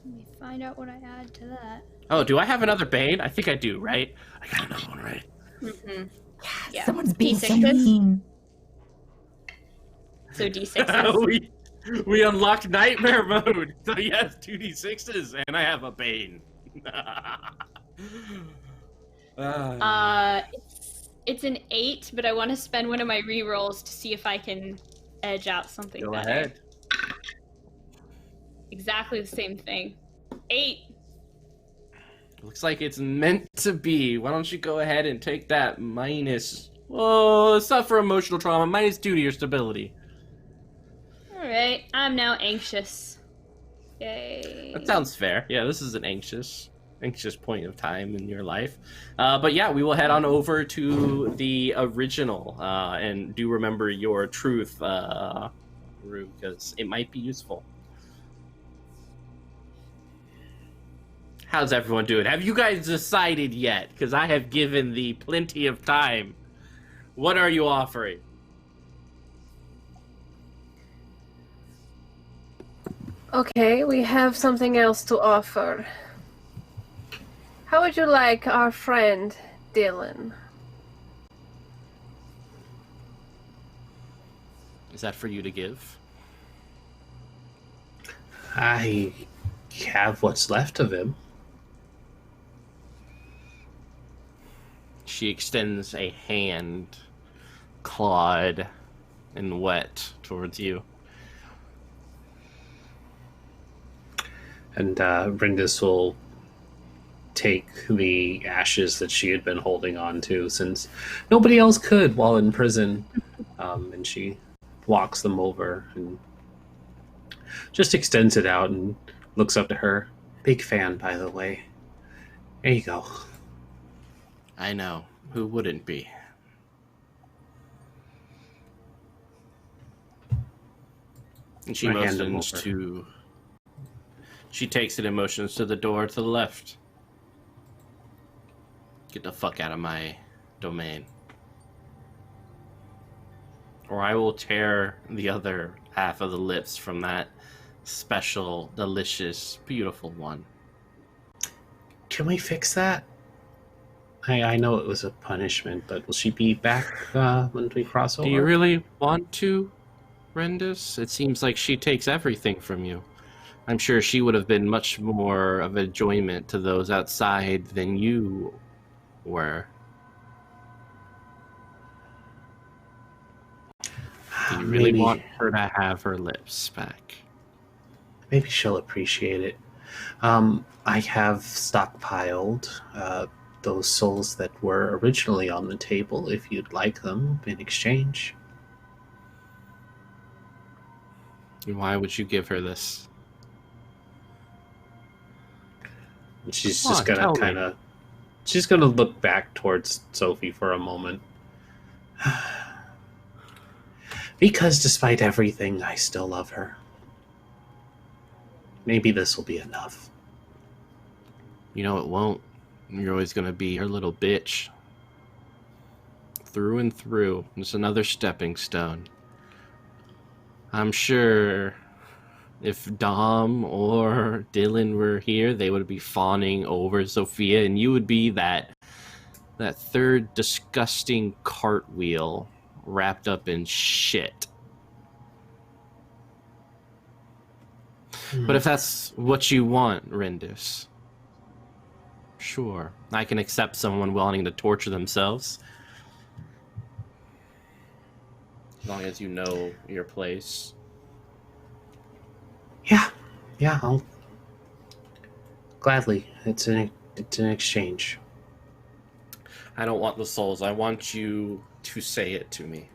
Let me find out what I add to that. Oh, do I have another Bane? I think I do, right? I got another one, right? Mm-hmm. Yeah. Someone's being so D6s. mean. So D6s. we unlocked Nightmare Mode. So yes, 2d6s, and I have a Bane. It's an 8, but I want to spend one of my rerolls to see if I can edge out something Go better. ahead. Exactly the same thing. 8. Looks like it's meant to be. Why don't you go ahead and take that minus... Oh, it's not for emotional trauma. -2 to your stability. Alright, I'm now anxious. Yay. That sounds fair. Yeah, this is an anxious point of time in your life. But yeah, we will head on over to the original. And do remember your truth, Rue, because it might be useful. How's everyone doing? Have you guys decided yet? Because I have given thee plenty of time. What are you offering? Okay, we have something else to offer. How would you like our friend Dylan? Is that for you to give? I have what's left of him. She extends a hand, clawed and wet, towards you. And Brindis will take the ashes that she had been holding on to since nobody else could while in prison. And she walks them over and just extends it out and looks up to her. Big fan, by the way. There you go. I know. Who wouldn't be? And she I hand him motions over. to... She takes it and motions to the door to the left. Get the fuck out of my domain. Or I will tear the other half of the lips from that special, delicious, beautiful one. Can we fix that? I know it was a punishment, but will she be back when we cross over? Do you really want to, Rendis? It seems like she takes everything from you. I'm sure she would have been much more of enjoyment to those outside than you were. Do you really Maybe- want her to have her lips back? Maybe she'll appreciate it. I have stockpiled those souls that were originally on the table if you'd like them in exchange. Why would you give her this? And she's Come just on, gonna tell me. kind of. She's gonna look back towards Sophie for a moment. Because despite everything, I still love her. Maybe this will be enough. You know it won't. You're always gonna be her little bitch. Through and through. Just another stepping stone. I'm sure if Dom or Dylan were here, they would be fawning over Sophia, and you would be that third disgusting cartwheel wrapped up in shit. But if that's what you want, Rendis, sure, I can accept someone wanting to torture themselves. As long as you know your place. Yeah, I'll gladly. It's an exchange. I don't want the souls. I want you to say it to me.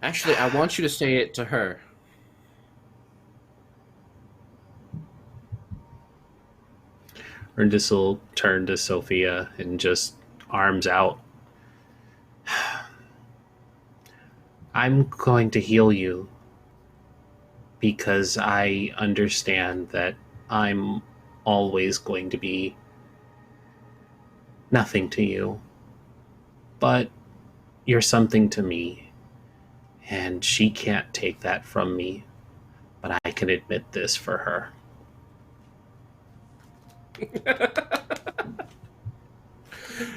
Actually, I want you to say it to her. Rendis will turn to Sophia and just arms out. I'm going to heal you because I understand that I'm always going to be nothing to you. But you're something to me, and she can't take that from me. But I can admit this for her.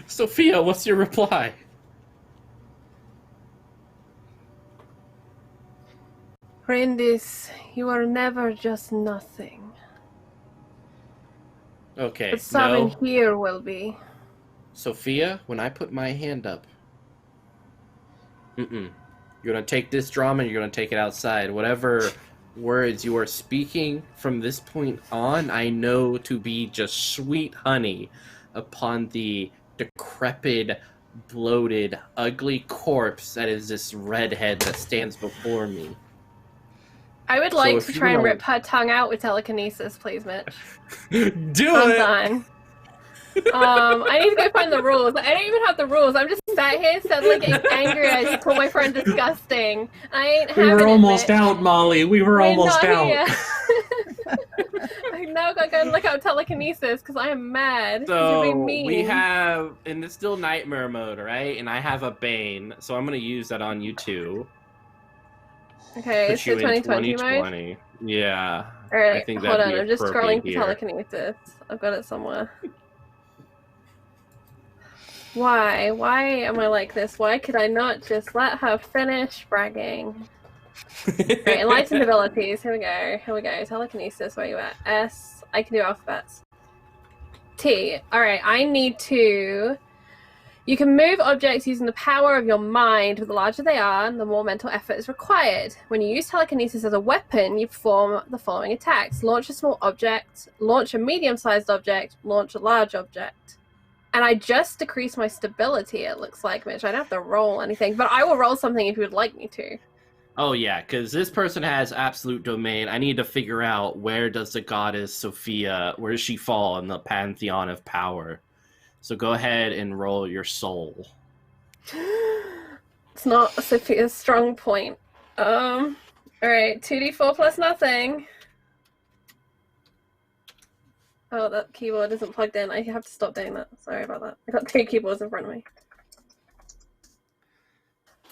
Sophia, what's your reply? Rendis, you are never just nothing. Okay, But someone no. here will be. Sophia, when I put my hand up, you're gonna take this drama and you're gonna take it outside. Whatever words you are speaking from this point on, I know to be just sweet honey upon the decrepit, bloated, ugly corpse that is this redhead that stands before me. I would like if to you try and wanna- rip her tongue out with telekinesis, please, Mitch. Do I'm it! done. I need to go find the rules. I don't even have the rules. I'm just sat here suddenly getting angry. I just call my friend disgusting. I ain't We having were it, almost Mitch. out, Molly. We were We're almost not out. here. I now gotta go and look up telekinesis because I am mad. 'Cause you're being So mean. we have, and it's still nightmare mode, right? And I have a Bane, so I'm gonna use that on you too. Okay, Put it's you the in 2020 mode. 2020. Yeah. Alright, I think hold that'd on. be I'm just appropriate scrolling for here. telekinesis. I've got it somewhere. Why? Why am I like this? Why could I not just let her finish bragging? Right, enlightened abilities. Here we go. Here we go. Telekinesis. Where you at? S. I can do alphabets. T. Alright, I need to. You can move objects using the power of your mind, but the larger they are, the more mental effort is required. When you use telekinesis as a weapon, you perform the following attacks. Launch a small object, launch a medium-sized object, launch a large object. And I just decreased my stability, it looks like, Mitch. I don't have to roll anything, but I will roll something if you would like me to. Oh yeah, because this person has absolute domain. I need to figure out where does the goddess Sophia, where does she fall in the pantheon of power? So go ahead and roll your soul. It's not Sophia's strong point. Alright, 2d4 plus nothing. Oh, that keyboard isn't plugged in. I have to stop doing that. Sorry about that. I got two keyboards in front of me.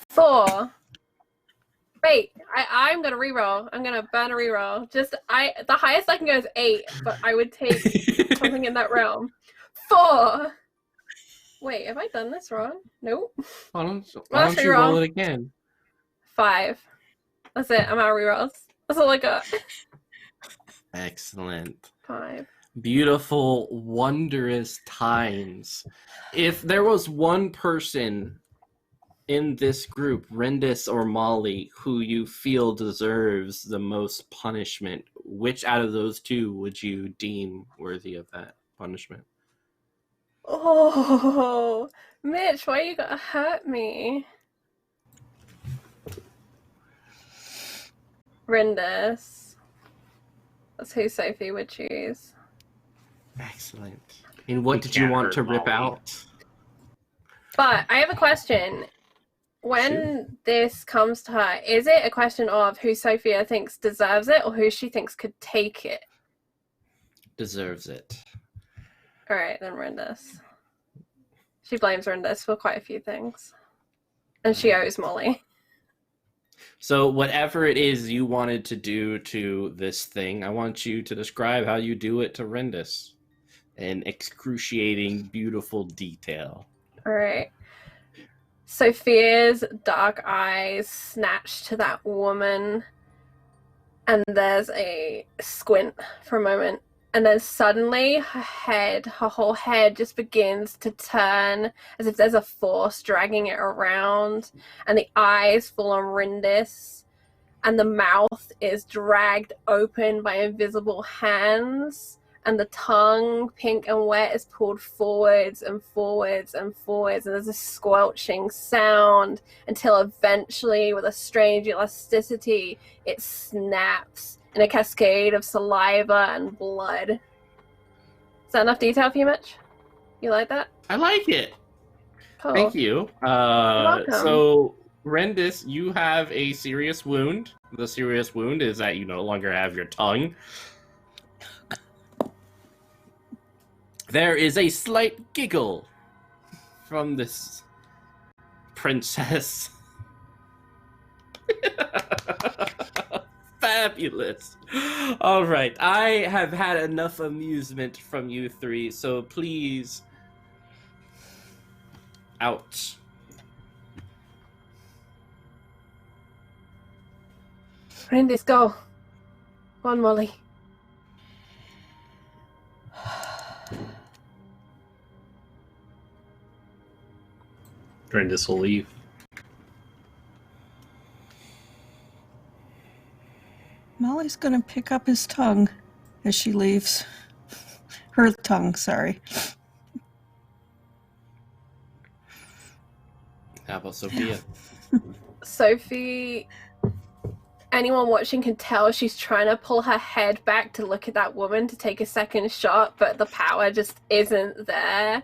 4. Wait, I'm gonna reroll. I'm gonna burn a reroll. The highest I can go is 8, but I would take something in that realm. 4. Wait, have I done this wrong? Nope. Why don't Last you reroll. roll it again? 5. That's it. I'm out of rerolls. That's all I got. Excellent. 5. Beautiful, wondrous times. If there was one person in this group, Rendis or Molly, who you feel deserves the most punishment, which out of those two would you deem worthy of that punishment? Oh, Mitch, why you gotta hurt me? Rindis. That's who Sophie would choose. Excellent. And what You did you can't want hurt to rip Molly. out? But I have a question. When this comes to her, is it a question of who Sophia thinks deserves it or who she thinks could take it? Deserves it. Alright, then Rindis. She blames Rindis for quite a few things. And she owes Molly. So whatever it is you wanted to do to this thing, I want you to describe how you do it to Rendis in excruciating, beautiful detail. Alright. Sophia's dark eyes snatch to that woman, and there's a squint for a moment, and then suddenly her whole head just begins to turn as if there's a force dragging it around, and the eyes fall on Rindis, and the mouth is dragged open by invisible hands, and the tongue, pink and wet, is pulled forwards and forwards and forwards, and there's a squelching sound until eventually, with a strange elasticity, it snaps in a cascade of saliva and blood. Is that enough detail for you, Mitch? You like that? I like it. Cool. Thank you. welcome. So, Rendis, you have a serious wound. The serious wound is that you no longer have your tongue. There is a slight giggle from this princess. Fabulous. All right, I have had enough amusement from you three, so please, out. Rindis, go. Go on, Molly. Rindis will leave. Molly's gonna pick up his tongue as she leaves. Her tongue, sorry. How about Sophia? Sophie, anyone watching can tell she's trying to pull her head back to look at that woman to take a second shot, but the power just isn't there.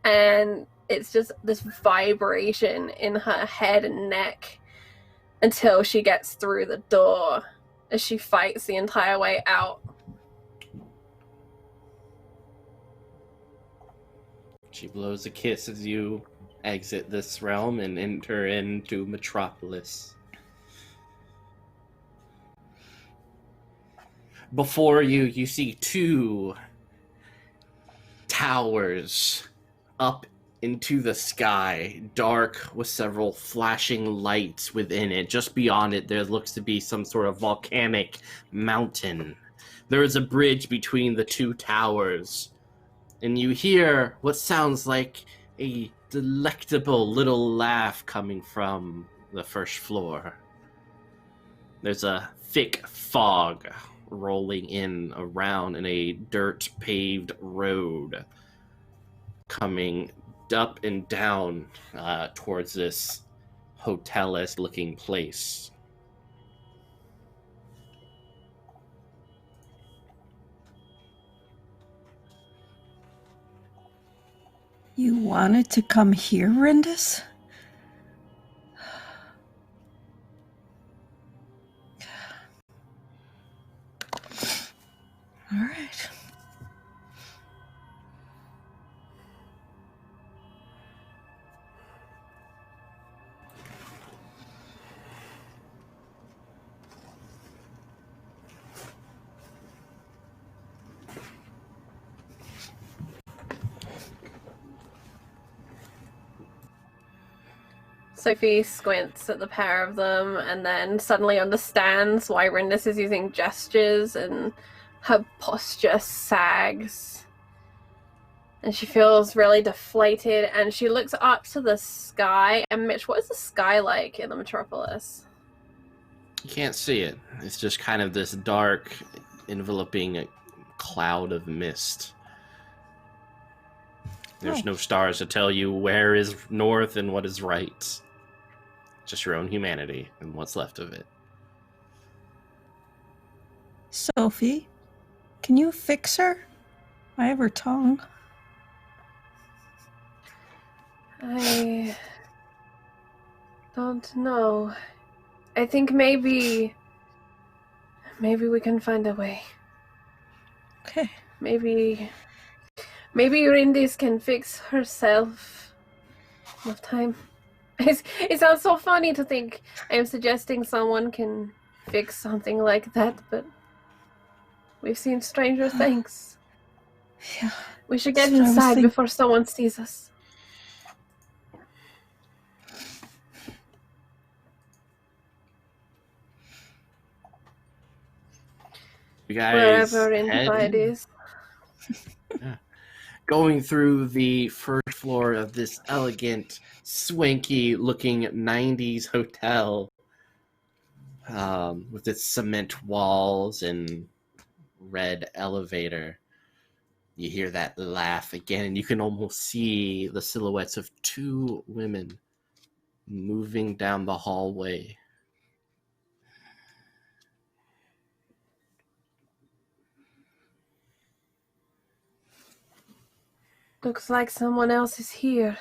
And it's just this vibration in her head and neck until she gets through the door as she fights the entire way out. She blows a kiss as you exit this realm and enter into Metropolis. Before you, you see two towers up into the sky, dark with several flashing lights within it. Just beyond it, there looks to be some sort of volcanic mountain. There is a bridge between the two towers, and you hear what sounds like a delectable little laugh coming from the first floor. There's a thick fog rolling in around in a dirt-paved road coming up and down towards this hotel-esque looking place. You wanted to come here, Rindis? All right. Sophie squints at the pair of them and then suddenly understands why Rindis is using gestures, and her posture sags. And she feels really deflated, and she looks up to the sky. And Mitch, what is the sky like in the metropolis? You can't see it. It's just kind of this dark, enveloping cloud of mist. There's no stars to tell you where is north and what is right. Just your own humanity and what's left of it. Sophie, can you fix her? I have her tongue. I don't know. I think maybe we can find a way. Okay. Maybe Rindis can fix herself. Enough time. It sounds so funny to think I'm suggesting someone can fix something like that, but we've seen stranger things. Yeah. We should get That's what I was inside thinking. before someone sees us. You guys Wherever head inside is. going through the first floor of this elegant, swanky-looking 90s hotel with its cement walls and red elevator. You hear that laugh again, and you can almost see the silhouettes of two women moving down the hallway. Looks like someone else is here.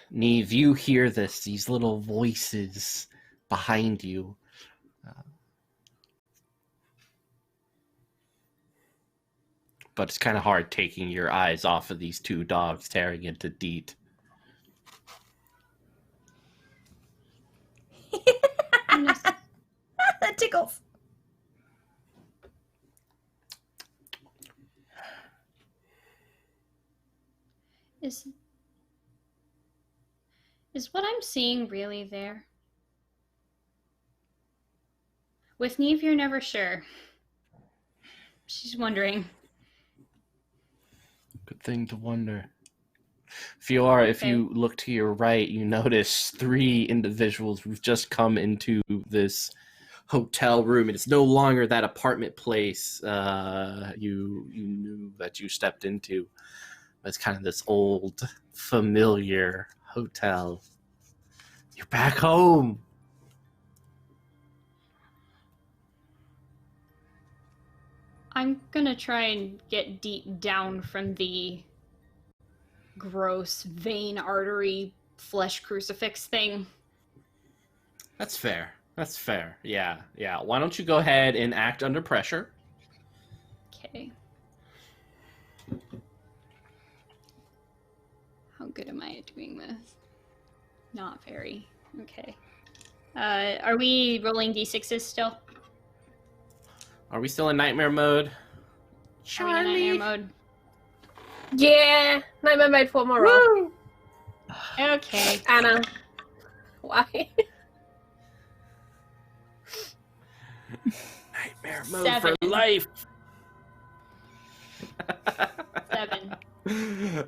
Neve, you hear these little voices behind you. But it's kind of hard taking your eyes off of these two dogs staring into Deet. That tickles. Is what I'm seeing really there? With Neve, you're never sure. She's wondering. Good thing to wonder. Fiora, if you look to your right, you notice three individuals who've just come into this hotel room, and it's no longer that apartment place you knew that you stepped into. It's kind of this old, familiar hotel. You're back home. I'm gonna try and get deep down from the gross vein artery flesh crucifix thing. That's fair. That's fair. Yeah. Why don't you go ahead and act under pressure? Okay. How good am I at doing this? Not very. Okay. Are we rolling d6s still? Are we still in nightmare mode? Are we in nightmare mode? Yeah! Nightmare made 4 more roll. Okay. Anna. Why? Nightmare mode 7. for life. 7.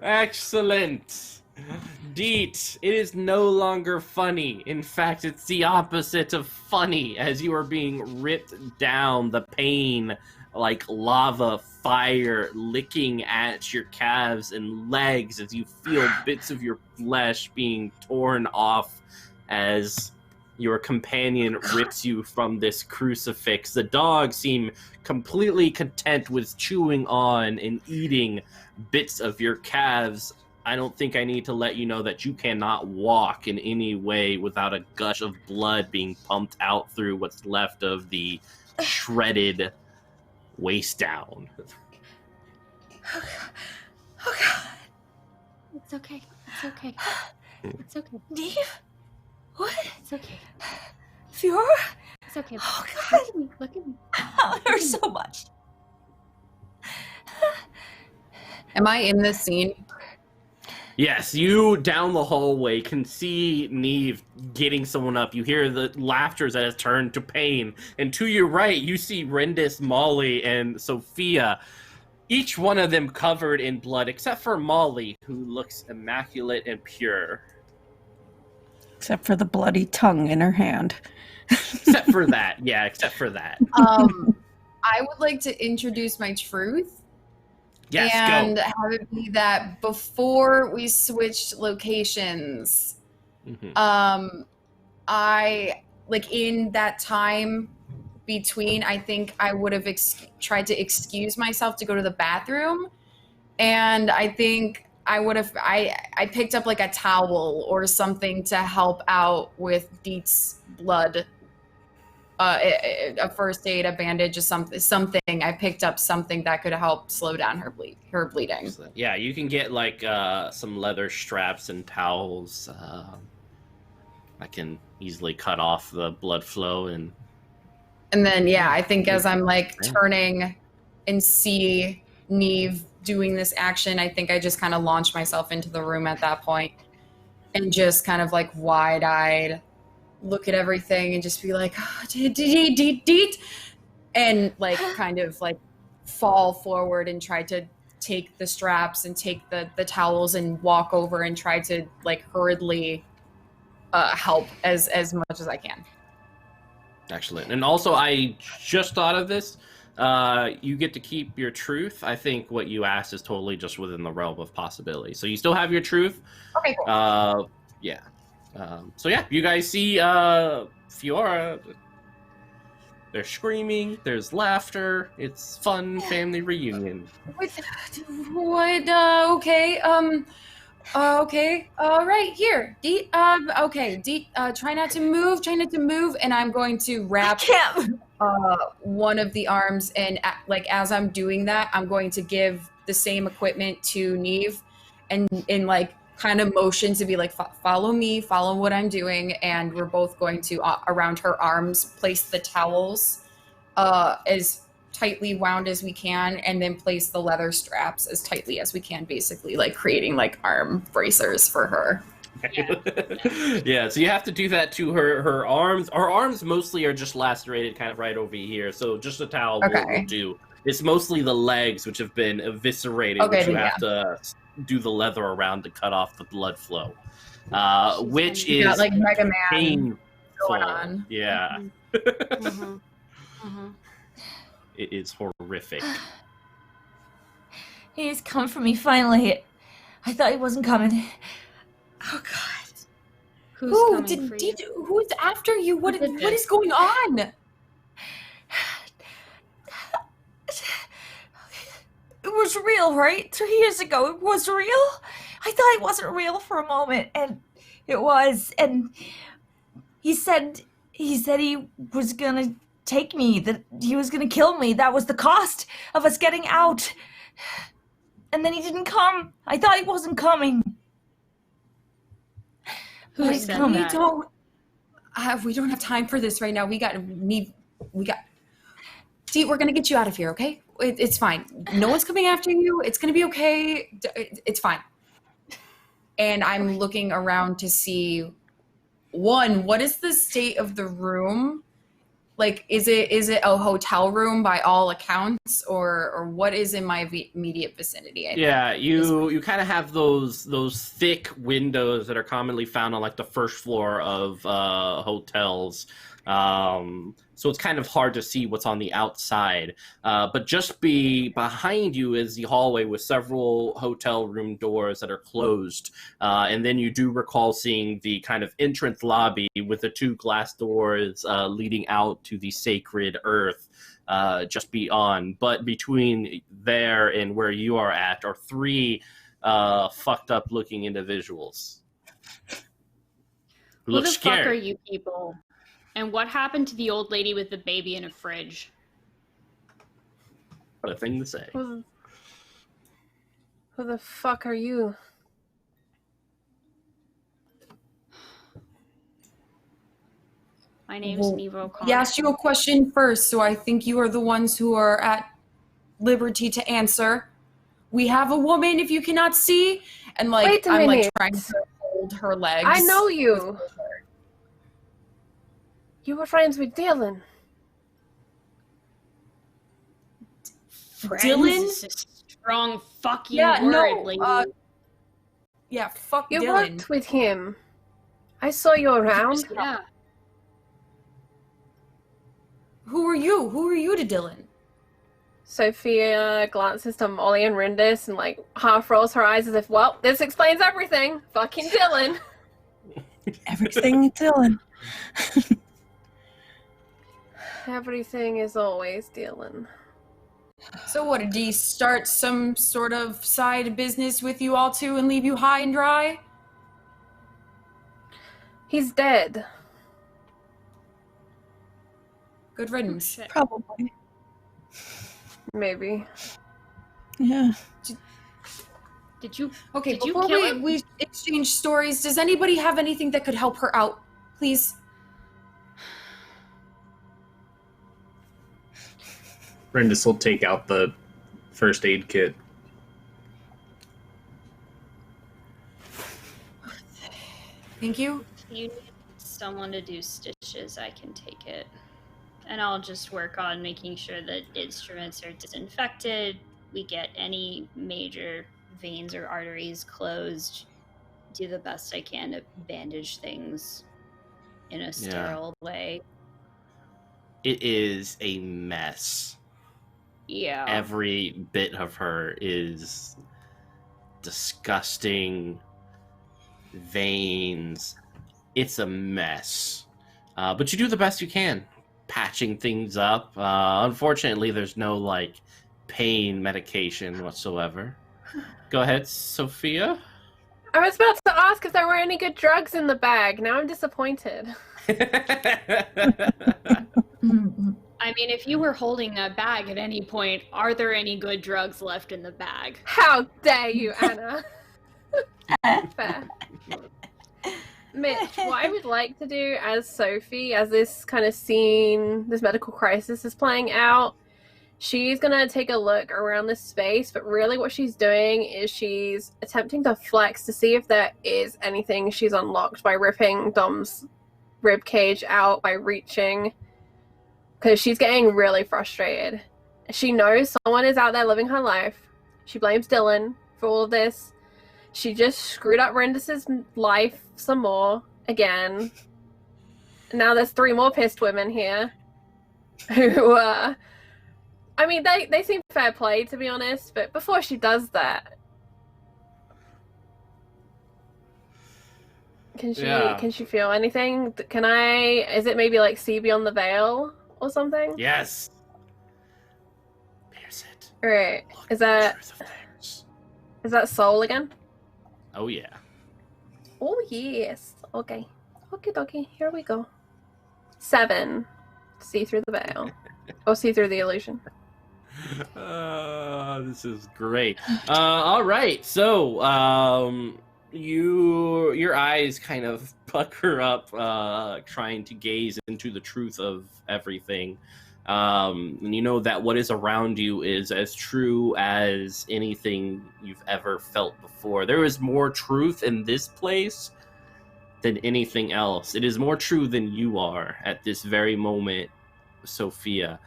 Excellent. Deet, it is no longer funny. In fact, it's the opposite of funny as you are being ripped down, the pain like lava fire licking at your calves and legs as you feel bits of your flesh being torn off as your companion rips you from this crucifix. The dogs seem completely content with chewing on and eating bits of your calves. I don't think I need to let you know that you cannot walk in any way without a gush of blood being pumped out through what's left of the shredded waist down. Oh God. It's okay. It's okay. It's okay. Neve? What? It's okay. Fiora? It's okay. Oh God. Look at me. Look at me. Oh, it hurts so much. Am I in this scene? Yes, you down the hallway can see Neve getting someone up. You hear the laughter that has turned to pain. And to your right, you see Rendis, Molly, and Sophia. Each one of them covered in blood, except for Molly, who looks immaculate and pure. Except for the bloody tongue in her hand. Except for that. Yeah, except for that. I would like to introduce my truth. Yes, and go. have it be that before we switched locations, I, like, in that time between, I think I would have tried to excuse myself to go to the bathroom, and I think I would have, I picked up like a towel or something to help out with Deet's blood. A first aid, a bandage, or something. I picked up something that could help slow down her bleeding. Yeah, you can get like some leather straps and towels. I can easily cut off the blood flow and then I think as I'm like turning and see Neve doing this action, I think I just kind of launch myself into the room at that point and just kind of like wide-eyed look at everything and just be like, deet, and like kind of like fall forward and try to take the straps and take the towels and walk over and try to like hurriedly help as much as I can. Excellent. And also, I just thought of this. You get to keep your truth. I think what you asked is totally just within the realm of possibility. So you still have your truth. Okay, cool. Yeah. So yeah, you guys see Fiora. They're screaming. There's laughter. It's fun family reunion. What? Okay. Okay. All right. Here, Deet. Okay, Deet. Try not to move. Try not to move. And I'm going to wrap one of the arms, and like as I'm doing that, I'm going to give the same equipment to Neve, and in like kind of motion to be like, follow me, follow what I'm doing, and we're both going to around her arms place the towels as tightly wound as we can, and then place the leather straps as tightly as we can, basically like creating like arm bracers for her. Yeah, so you have to do that to her arms. Her arms mostly are just lacerated kind of right over here, so just a towel will do. It's mostly the legs which have been eviscerated, which you have to do the leather around to cut off the blood flow, which is got, like Mega Man painful. going on. Yeah. Mm-hmm. Mm-hmm. It is horrific. He's come for me finally. I thought he wasn't coming. Oh God. Who's after you? What is going on? It was real, right? 3 years ago, it was real? I thought it wasn't real for a moment, and it was. And he said he was gonna take me, that he was gonna kill me. That was the cost of us getting out. And then he didn't come. I thought he wasn't coming. Who said that? We don't have time for this right now. We got. Deet, we're gonna get you out of here, okay? It's fine. No one's coming after you. It's gonna be okay. It's fine. And I'm looking around to see, one, what is the state of the room? Like, is it a hotel room by all accounts, or what is in my immediate vicinity? You kind of have those thick windows that are commonly found on like the first floor of hotels. So it's kind of hard to see what's on the outside. But just behind you is the hallway with several hotel room doors that are closed. And then you do recall seeing the kind of entrance lobby with the two glass doors leading out to the sacred earth just beyond. But between there and where you are at are three fucked up looking individuals. Who the fuck are you people? And what happened to the old lady with the baby in a fridge? What a thing to say. Who the fuck are you? My name's Neve O'Connor. He asked you a question first, so I think you are the ones who are at liberty to answer. we have a woman if you cannot see. And like, Wait a I'm like minute. trying to hold her legs. I know with you. her. You were friends with Dylan. Friends Dylan? is a strong fucking Yeah, word, no, lady. Yeah, fuck You Dylan. worked with him. I saw you around. Yeah. Who are you? Who are you to Dylan? Sophia glances to Molly and Rindis and like half rolls her eyes as if, well, this explains everything. Fucking Dylan. Everything Dylan. Everything is always Dylan. So what, did he start some sort of side business with you all two and leave you high and dry? He's dead. Good riddance. Shit. Probably. Maybe. Yeah. Did you? Okay, Did you before kill him? we exchange stories, does anybody have anything that could help her out? Please? Rendis will take out the first aid kit. Thank you. If you need someone to do stitches, I can take it. And I'll just work on making sure that instruments are disinfected, we get any major veins or arteries closed, do the best I can to bandage things in a sterile way. It is a mess. Yeah. Every bit of her is disgusting. Veins. It's a mess. But you do the best you can, patching things up. Unfortunately, there's no, like, pain medication whatsoever. Go ahead, Sophia. I was about to ask if there were any good drugs in the bag. Now I'm disappointed. I mean, if you were holding that bag at any point, are there any good drugs left in the bag? How dare you, Anna? Fair. Mitch, what I would like to do as Sophie, as this kind of scene, this medical crisis is playing out, she's gonna take a look around this space, but really what she's doing is she's attempting to flex to see if there is anything she's unlocked by ripping Dom's rib cage out, by reaching, because she's getting really frustrated. She knows someone is out there living her life. She blames Dylan for all of this. She just screwed up Rendis's life some more, again. Now there's 3 more pissed women here who, I mean, they seem fair play, to be honest, but before she does that, can she feel anything? Is it maybe like see beyond the veil or something? Yes. Pierce it. Right. Look Is at the that truth of things. is that soul again? Oh, yeah. Oh yes. Okay. Okie dokie. Here we go. 7. See through the veil. Or see through the illusion. This is great. All right, so your eyes kind of pucker up, trying to gaze into the truth of everything, and you know that what is around you is as true as anything you've ever felt before. There is more truth in this place than anything else. It is more true than you are at this very moment, Sophia.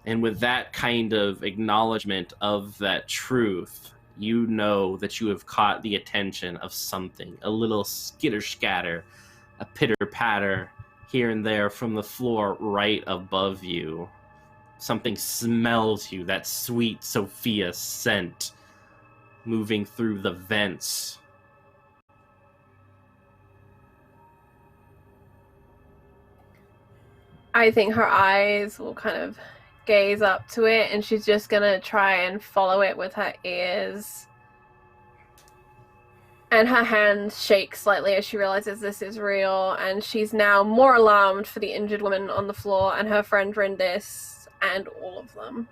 And with that kind of acknowledgement of that truth, you know that you have caught the attention of something. A little skitter-scatter, a pitter-patter here and there from the floor right above you. Something smells you, that sweet Sophia scent, moving through the vents. I think her eyes will kind of gaze up to it, and she's just gonna try and follow it with her ears. And her hand shakes slightly as she realizes this is real, and she's now more alarmed for the injured woman on the floor and her friend Rindis and all of them.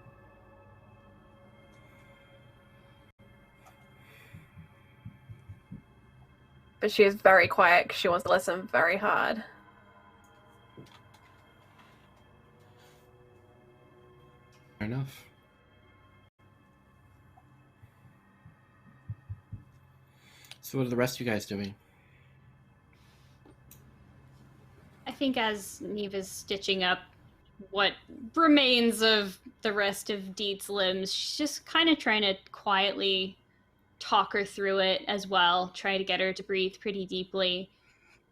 But she is very quiet because she wants to listen very hard. Fair enough. So what are the rest of you guys doing? I think as Neve is stitching up what remains of the rest of Deet's limbs, she's just kind of trying to quietly talk her through it as well, try to get her to breathe pretty deeply.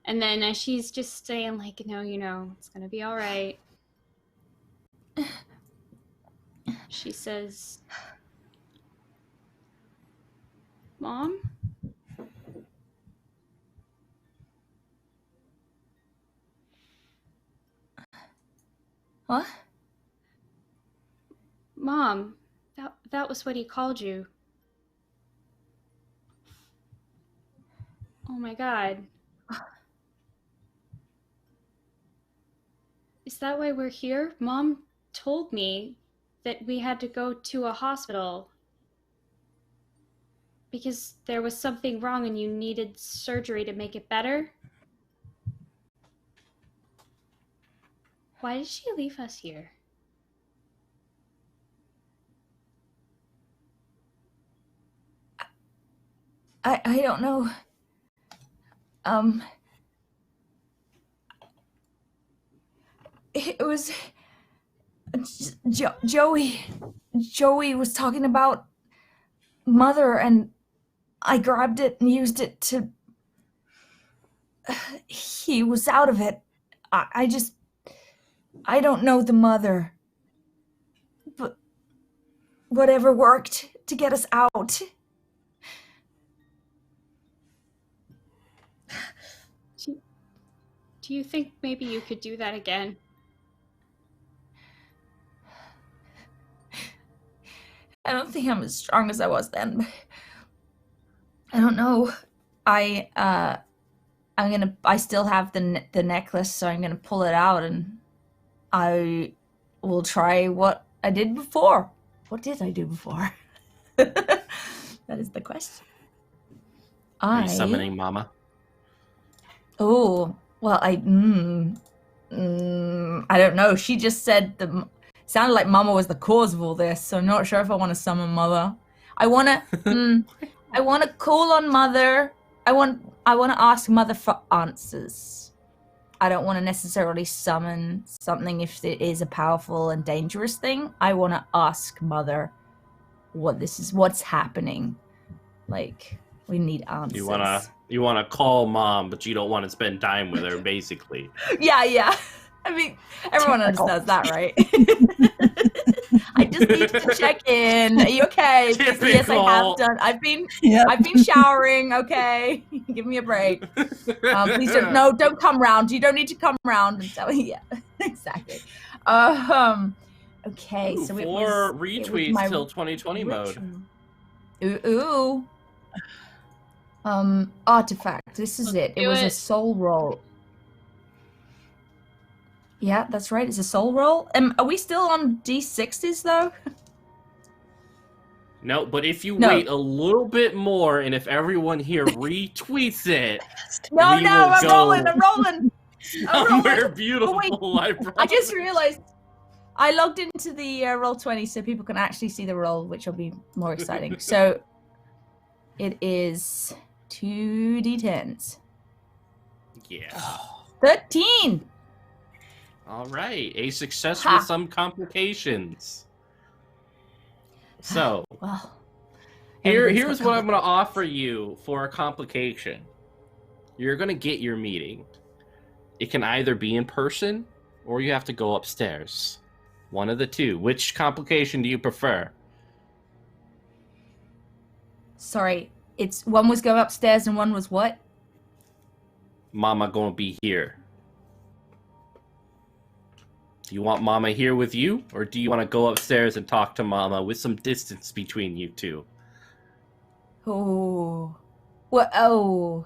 And then as she's just saying, like, no, it's gonna be all right, she says, Mom? What? Mom, that was what he called you. Oh my God. Is that why we're here? Mom told me that we had to go to a hospital because there was something wrong and you needed surgery to make it better. Why did she leave us here? I don't know. It was Joey. Joey was talking about Mother, and I grabbed it and used it to. He was out of it. I don't know the Mother, but whatever worked to get us out. Do you think maybe you could do that again? I don't think I'm as strong as I was then. But I don't know. I still have the necklace, so I'm gonna pull it out and I will try what I did before. What did I do before? That is the question. Are you summoning Mama? Oh, well, I don't know. She just said sounded like Mama was the cause of all this, so I'm not sure if I want to summon Mother. I want to call on Mother. I want to ask Mother for answers. I don't want to necessarily summon something if it is a powerful and dangerous thing. I want to ask Mother what's happening. Like, we need answers. You wanna call Mom, but you don't want to spend time with her, basically. Yeah. I mean, everyone understands that, right? I just need to check in. Are you okay? Yes, I have done. I've been showering. Okay, give me a break. Please don't come round. You don't need to come round and tell me. Yeah, exactly. Okay, Ooh, so 4 retweets till 2020 ritual mode. Ooh. Artifact. This is it. It was a soul roll. Yeah, that's right. It's a soul roll. Are we still on D60s though? No, but if you wait a little bit more, and if everyone here retweets it, I'm rolling. We're beautiful. I just realized I logged into the Roll20 so people can actually see the roll, which will be more exciting. So it is 2d10s. Yeah. 13. All right, a success with some complications. So, well, here's what I'm going to offer you for a complication. You're going to get your meeting. It can either be in person, or you have to go upstairs. One of the two. Which complication do you prefer? Sorry, it's one was go upstairs and one was what? Mama going to be here. Do you want Mama here with you, or do you want to go upstairs and talk to Mama with some distance between you two? Oh. What? Oh.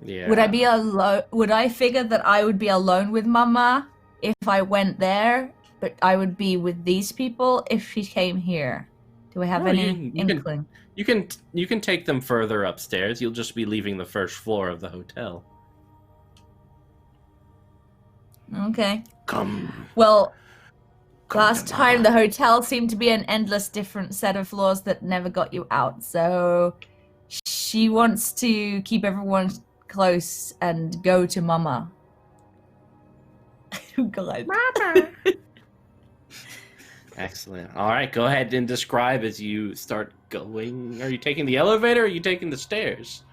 Yeah. Would I be alone? Would I figure that I would be alone with Mama if I went there, but I would be with these people if she came here? Do I have any inkling? You can take them further upstairs. You'll just be leaving the first floor of the hotel. Okay. Come. Well, last time the hotel seemed to be an endless different set of floors that never got you out. So, she wants to keep everyone close and go to Mama. God. Mama. Excellent. All right, go ahead and describe as you start going. Are you taking the elevator or are you taking the stairs?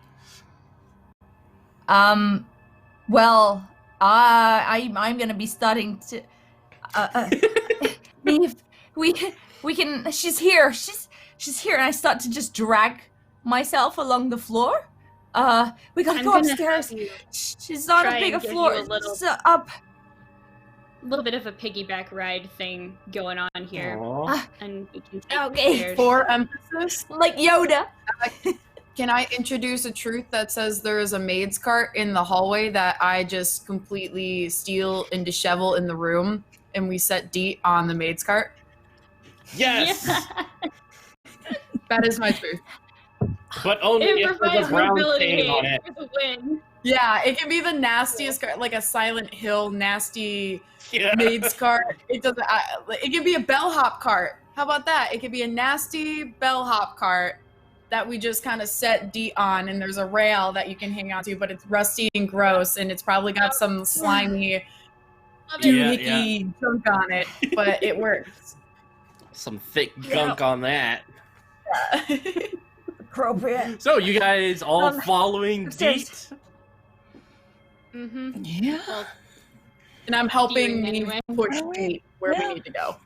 Well, I'm gonna be starting to. Neve, we can. She's here. She's here, and I start to just drag myself along the floor. We gotta I'm go gonna upstairs. have you She's on a try bigger and give floor. you a little- It's, up. little bit of a piggyback ride thing going on here, Aw. and we can take Okay. the stairs. For emphasis, Like Yoda. can I introduce a truth that says there is a maid's cart in the hallway that I just completely steal and dishevel in the room, and we set Deet on the maid's cart? Yes! Yeah. That is my truth. But only It if there's provides a brown mobility stain on it. for the win. Yeah, it can be the nastiest cart, like a Silent Hill nasty Yeah. maid's cart. It doesn't. It can be a bellhop cart. How about that? It could be a nasty bellhop cart that we just kind of set Deet on, and there's a rail that you can hang on to, but it's rusty and gross, and it's probably got some slimy Love it. Yeah. doohickey junk on it, but it works. Some thick gunk on that. Appropriate. So, you guys all following upstairs. Deet? Mm-hmm. Yeah. Well, And I'm helping Steering me anyway. push Deet where Yeah. we need to go.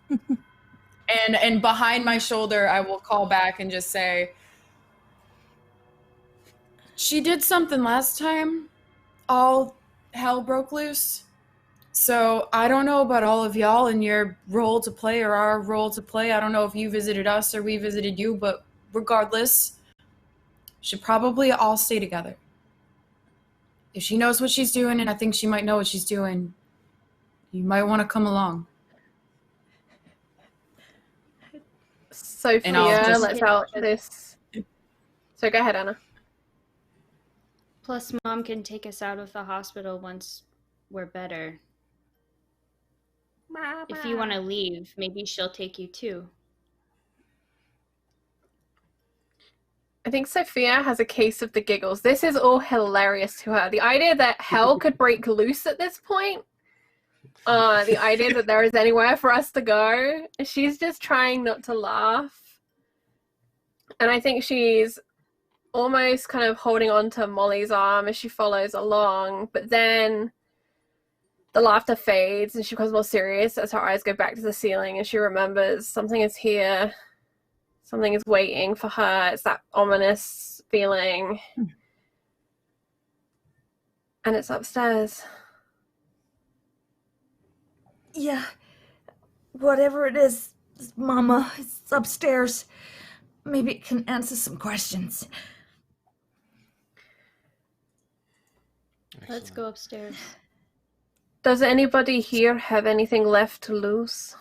And behind my shoulder, I will call back and just say, she did something last time. All hell broke loose. So I don't know about all of y'all and your role to play or our role to play. I don't know if you visited us or we visited you, but regardless, should probably all stay together. If she knows what she's doing, and I think she might know what she's doing, you might want to come along. Sophia, And I'll just- let's out this. So go ahead, Anna. plus, Mom can take us out of the hospital once we're better. If you want to leave, maybe she'll take you too. I think Sophia has a case of the giggles. This is all hilarious to her. The idea that hell could break loose at this point, the idea that there is anywhere for us to go, she's just trying not to laugh. And I think she's almost kind of holding on to Molly's arm as she follows along, but then the laughter fades and she becomes more serious as her eyes go back to the ceiling and she remembers something is here. Something is waiting for her. It's that ominous feeling. And it's upstairs. Yeah. Whatever it is, Mama, it's upstairs. Maybe it can answer some questions. Let's go upstairs. Does anybody here have anything left to lose?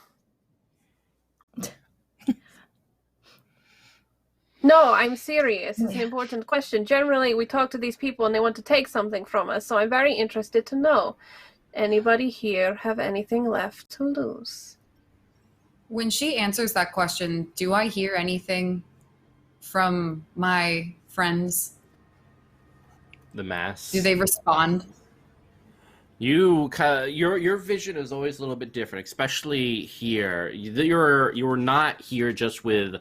No, I'm serious. It's an important question. Generally, we talk to these people and they want to take something from us, so I'm very interested to know. Anybody here have anything left to lose? When she answers that question, do I hear anything from my friends? The mass. Do they respond? Your vision is always a little bit different, especially here. You're not here just with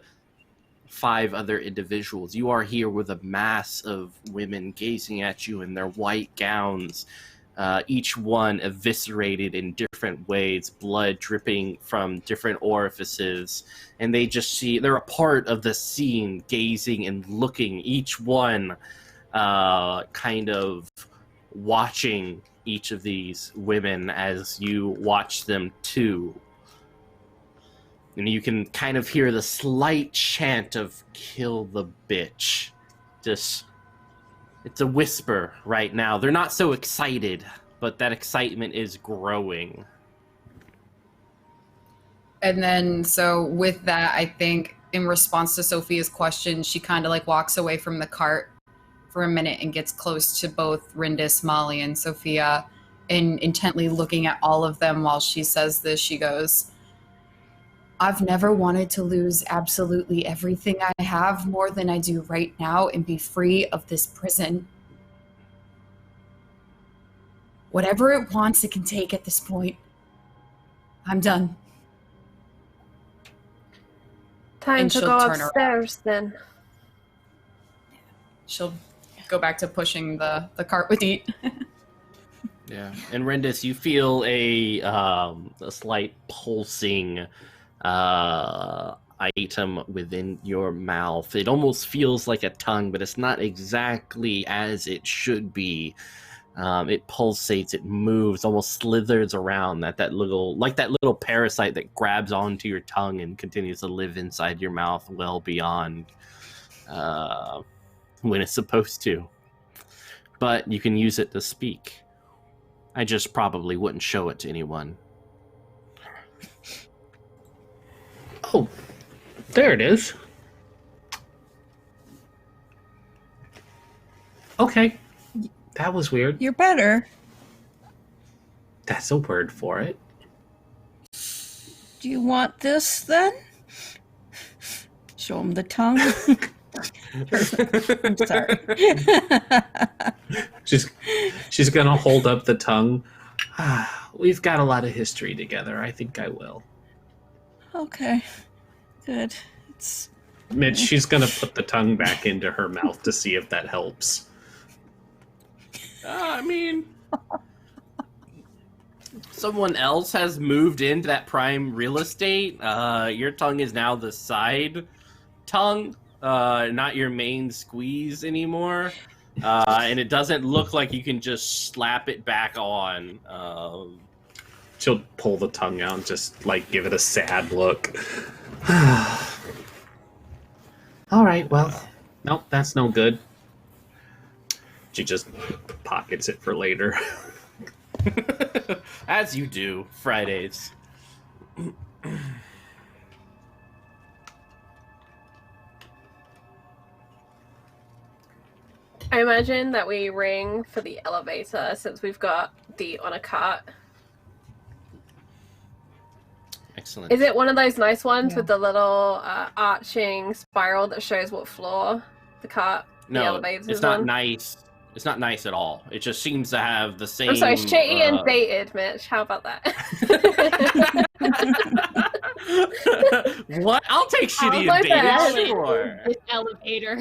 5 other individuals. You are here with a mass of women gazing at you in their white gowns, each one eviscerated in different ways, blood dripping from different orifices, and they're a part of the scene, gazing and looking, each one kind of watching each of these women as you watch them too. And you can kind of hear the slight chant of "kill the bitch." Just, it's a whisper right now. They're not so excited, but that excitement is growing. And then, so with that, I think in response to Sophia's question, she kind of like walks away from the cart for a minute and gets close to both Rindis, Molly, and Sophia, and intently looking at all of them while she says this, she goes, I've never wanted to lose absolutely everything I have more than I do right now and be free of this prison. Whatever it wants, it can take at this point. I'm done. Time And to she'll go turn around. upstairs then. She'll go back to pushing the cart with Eat. Yeah, and Rendis, you feel a slight pulsing item within your mouth. It almost feels like a tongue, but it's not exactly as it should be. It pulsates, it moves, almost slithers around that little parasite that grabs onto your tongue and continues to live inside your mouth well beyond when it's supposed to. But you can use it to speak. I just probably wouldn't show it to anyone. Oh, there it is. Okay. That was weird. You're better. That's a word for it. Do you want this then? Show him the tongue. I'm sorry. She's gonna hold up the tongue. We've got a lot of history together. I think I will. Okay, good. Mitch, she's gonna put the tongue back into her mouth to see if that helps. I mean, someone else has moved into that prime real estate. Your tongue is now the side tongue, not your main squeeze anymore. And it doesn't look like you can just slap it back on. She'll pull the tongue out and just give it a sad look. All right, well, nope, that's no good. She just pockets it for later. As you do, Fridays. I imagine that we ring for the elevator since we've got Dee on a cart. Excellent. Is it one of those nice ones Yeah. with the little arching spiral that shows what floor the cart, the No, elevator it's is not on? nice. It's not nice at all. It just seems to have the same. I'm sorry, shitty and dated, Mitch. How about that? What? I'll take shitty my and bad. dated. Sure. This elevator.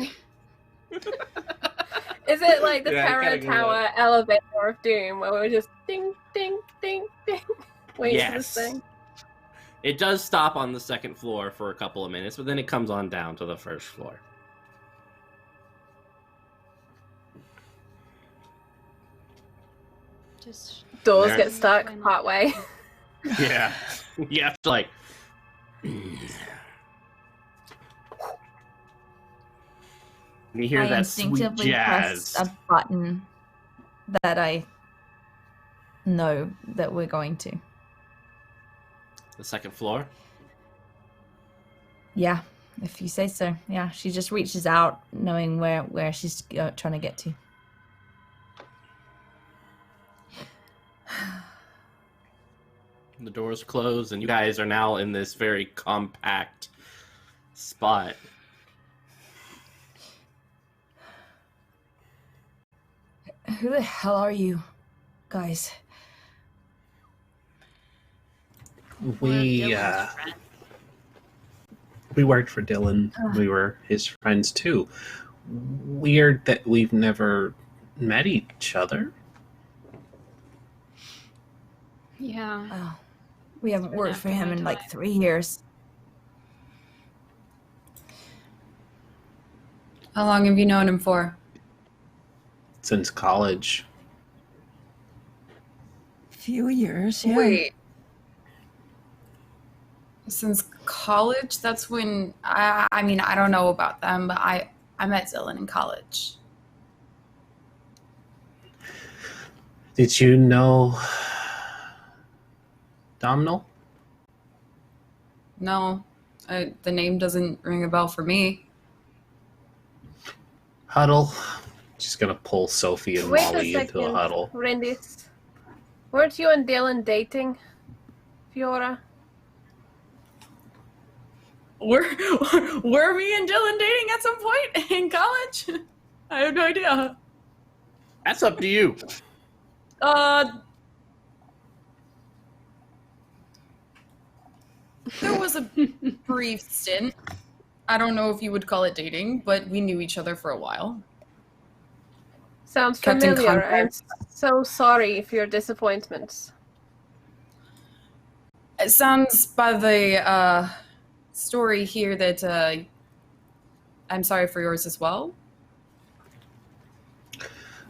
Is it like the Yeah, I Terror kinda get Tower elevator of doom where we're just ding, ding, ding, ding, waiting for this Yes. thing? It does stop on the second floor for a couple of minutes, but then it comes on down to the first floor. Just Doors There. get stuck partway. Yeah. You have to you hear I that sweet instinctively jazz. press a button that I know that we're going to. The second floor. Yeah, if you say so. Yeah, she just reaches out, knowing where she's trying to get to. The doors close, and you guys are now in this very compact spot. Who the hell are you, guys? We worked for Dylan. We were his friends too. Weird that we've never met each other. yeah. Oh, we haven't been worked after for him my in like time. 3 years. How long have you known him for? Since college. Few years, yeah. Wait. Since college? That's when I mean, I don't know about them, but I met Dylan in college. Did you know Domhnall? No, the name doesn't ring a bell for me. Huddle. She's gonna pull Sophie and Wait a Molly into a second, huddle. Rendis. Weren't you and Dylan dating, Fiora? Were me and Dylan dating at some point in college? I have no idea. That's up to you. There was a brief stint. I don't know if you would call it dating, but we knew each other for a while. Sounds Kept in familiar. I'm contact. so sorry for your disappointments. It sounds by the story here that I'm sorry for yours as well.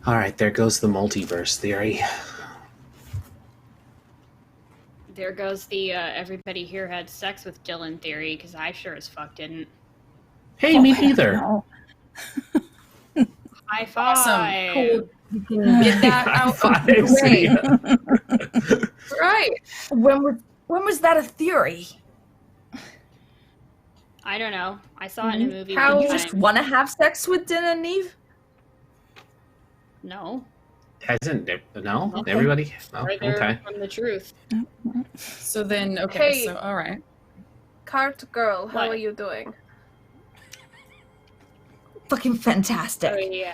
All right, there goes the multiverse theory. There goes the everybody here had sex with Dylan theory, because I sure as fuck didn't. Hey, me neither. No. High five. Awesome. Cool. You can get that out of the way. Right. When was that a theory? I don't know. I saw it in a movie. How- one You time. just want to have sex with Din and Neve? No. Hasn't no? Okay. Everybody? Oh, Further okay. from the truth. So then, okay, Hey. so all right. Cart girl, how What? are you doing? Fucking fantastic. Oh yeah.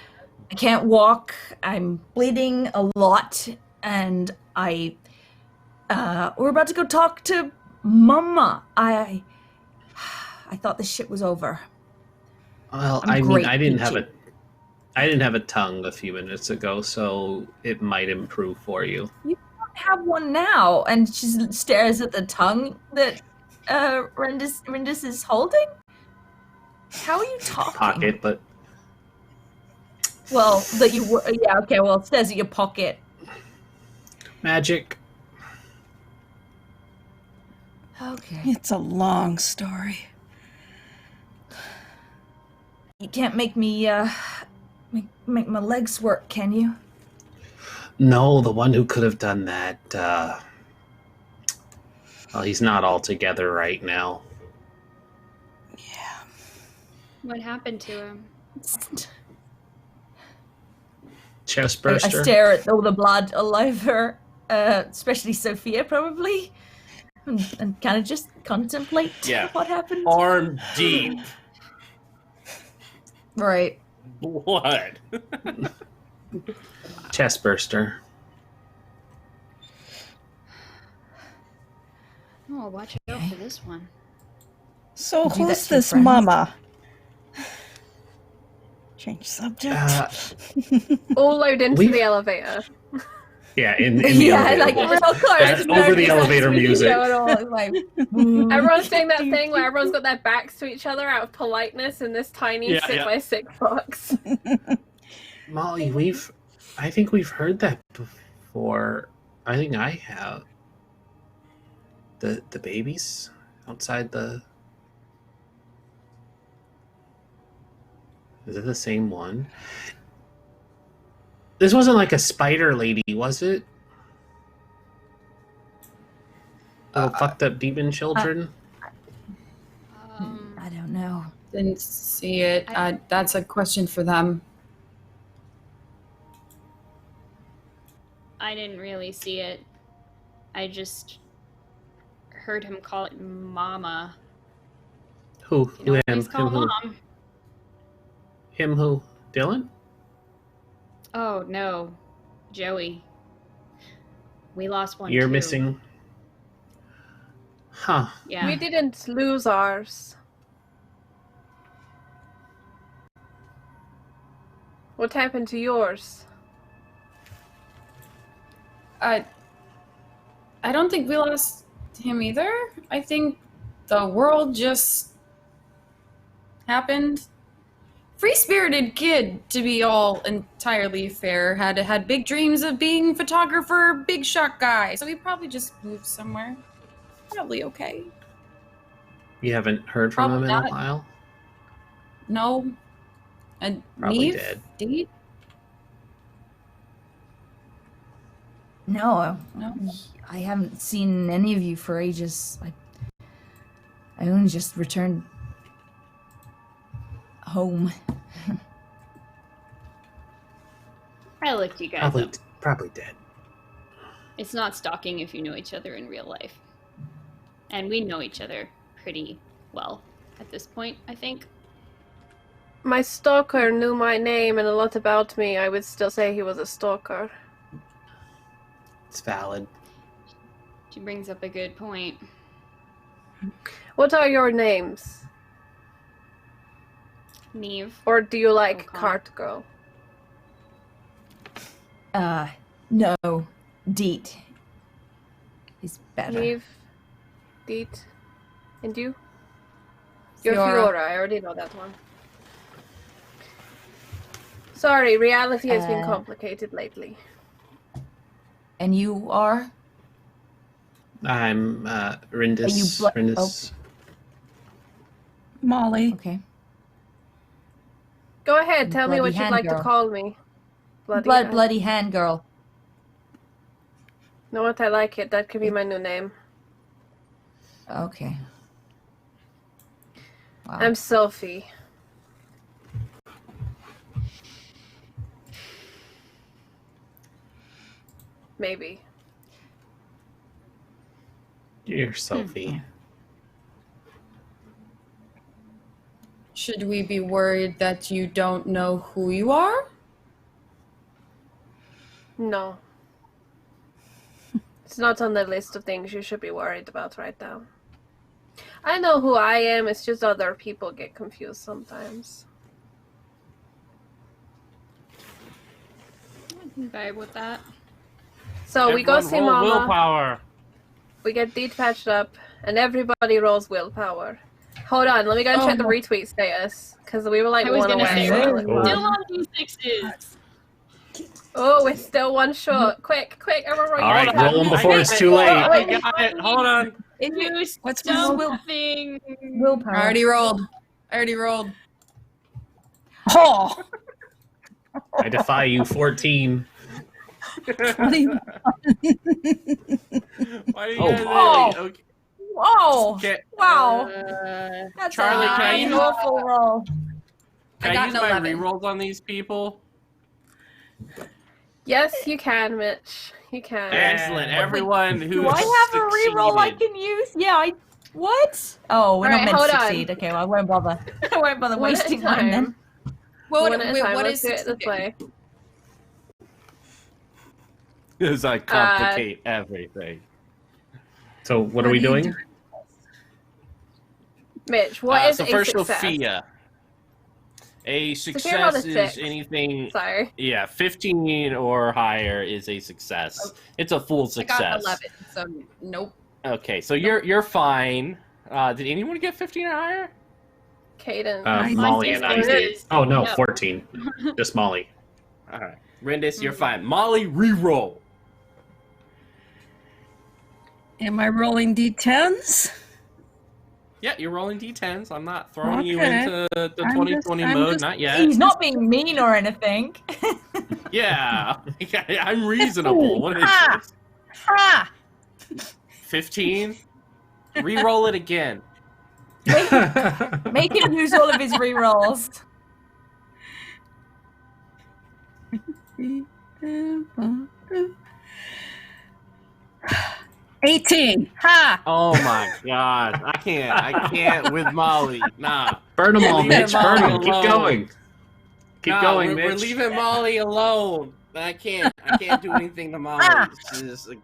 I can't walk. I'm bleeding a lot, and we're about to go talk to Mama. I thought this shit was over. Well, I'm I mean, great, I didn't have Peachy. a tongue a few minutes ago, so it might improve for you. I have one now, and she stares at the tongue that Rindis is holding. How are you talking? Pocket, but Well, that you were. Yeah, okay. Well, it says at your pocket. magic. Okay. It's a long story. You can't make me make my legs work, can you? No, the one who could have done that, well, he's not all together right now. Yeah. What happened to him? Chest I burster. stare at all the blood all over, especially Sophia, probably, and kind of just contemplate Yeah. what happened. Arm deep Right. blood. Chest burster. Oh, watch out for this one. So You do that who's to your this friends? mama? Change subject. All load into We've- the elevator. Yeah, in the Yeah, elevator. like real close. That's over the elevator music. Like, Everyone's doing that thing where everyone's got their backs to each other out of politeness in this tiny Yeah, 6x6 box. Molly, I think we've heard that before. I think I have. The babies outside the. Is it the same one? This wasn't like a spider lady, was it? Oh, fucked up demon children. I don't know. Didn't see it. I- That's a question for them. I didn't really see it. I just heard him call it Mama. Who? You know, Him? please call Him? Who? Mom. Him? Who? Dylan? Oh no, Joey. We lost one. You're too. missing. Huh. Yeah. We didn't lose ours. What happened to yours? I don't think we lost him either. I think the world just happened. Free-spirited kid, to be all entirely fair, had big dreams of being photographer, big shot guy. So he probably just moved somewhere. Probably okay. You haven't heard from him Probably in a not. while? No. And Probably Neve? dead. Deed? No, No. I haven't seen any of you for ages. I only just returned home. I looked you guys up. Probably dead. It's not stalking if you know each other in real life. And we know each other pretty well. at this point, I think. My stalker knew my name and a lot about me. I would still say he was a stalker. It's valid. She brings up a good point. What are your names? Neve. Or do you like Okay. Cart Girl? No. Deet is better. Neve, Deet, and you? You're Fiora. I already know that one. Sorry, reality has been complicated lately. And you are? I'm Rindis. Rindis. Molly. Okay. Go ahead, tell me Bloody what you'd hand like to girl. call me. Bloody hand girl. Know what? I like it. That could be my new name. Okay. Wow. I'm Sophie. Maybe. You're Sophie. Should we be worried that you don't know who you are? No. It's not on the list of things you should be worried about right now. I know who I am, it's just other people get confused sometimes. I can vibe with that. So we go Everyone see roll Mama, willpower. we get Deet patched up, and everybody rolls willpower. Hold on, let me go and check the retweet status, because we were like I was one gonna away. say, We're we're like, Oh. still one. on D6s. Oh, we're still one short. Quick, everyone roll All right, willpower. roll 'em before I it's got too it. late. I got it. Hold on. Do What's something. Willpower. I already rolled. Oh, I defy you, 14. Why do you Oh. guys Oh. okay. Whoa! Can, Wow. That's Charlie, a can I an use- awful roll. can I I got use an my 11. rerolls on these people? Yes, you can, Mitch. You can. Excellent. Everyone who Do I have a reroll I can use? Yeah, What? Oh, we're All not right, meant to hold on. succeed. Okay, well, I won't bother. I won't bother One at a wasting mine then. time. What, One at a wait, time. what Let's is do it this way. As I complicate everything. So what are we doing? Mitch, what is so a first success? Sophia. A Sophia rolled a success is 6. anything. Sorry. Yeah, 15 or higher is a success. It's a full I success. got 11, so nope. Okay, so you're fine. Did anyone get 15 or higher? Cadence. Molly and I did. is- Oh no, no. 14. Just Molly. All right, Rendis, you're fine. Molly, reroll. am I rolling d10s? Yeah, you're rolling d10s. I'm not throwing you Okay. into the I'm 2020 just- mode, just- not yet. He's not being mean or anything. Yeah, I'm reasonable. What is Ha! this? Ha! 15? Reroll it again. Make him use all of his rerolls. 18. Ha! Oh my god, I can't with Molly. Nah. Burn them all, Leave Mitch. Molly Burn them. Keep alone. going. Keep Nah, going, we're Mitch. leaving Molly alone. I can't do anything to Molly. This is a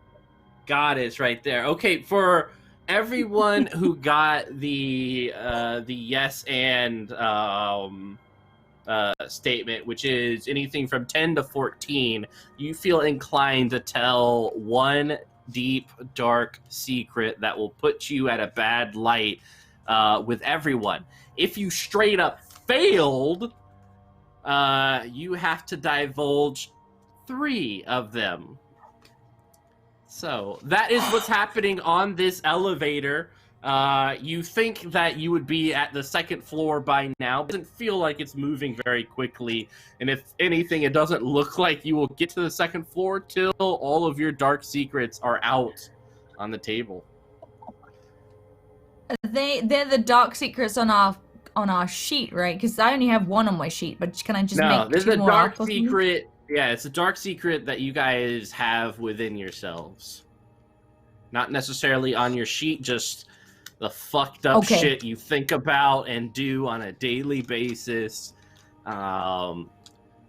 goddess right there. Okay, for everyone who got the yes and statement, which is anything from 10 to 14, you feel inclined to tell one deep, dark secret that will put you at a bad light with everyone. If you straight up failed, you have to divulge 3 of them. So that is what's happening on this elevator. You think that you would be at the 2nd floor by now, but it doesn't feel like it's moving very quickly. And if anything, it doesn't look like you will get to the 2nd floor till all of your dark secrets are out on the table. They're the dark secrets on our sheet, right? Because I only have one on my sheet, but can I just No, make there's 2 a more dark up or something? secret. Yeah, it's a dark secret that you guys have within yourselves. Not necessarily on your sheet, just the fucked up Okay. shit you think about and do on a daily basis.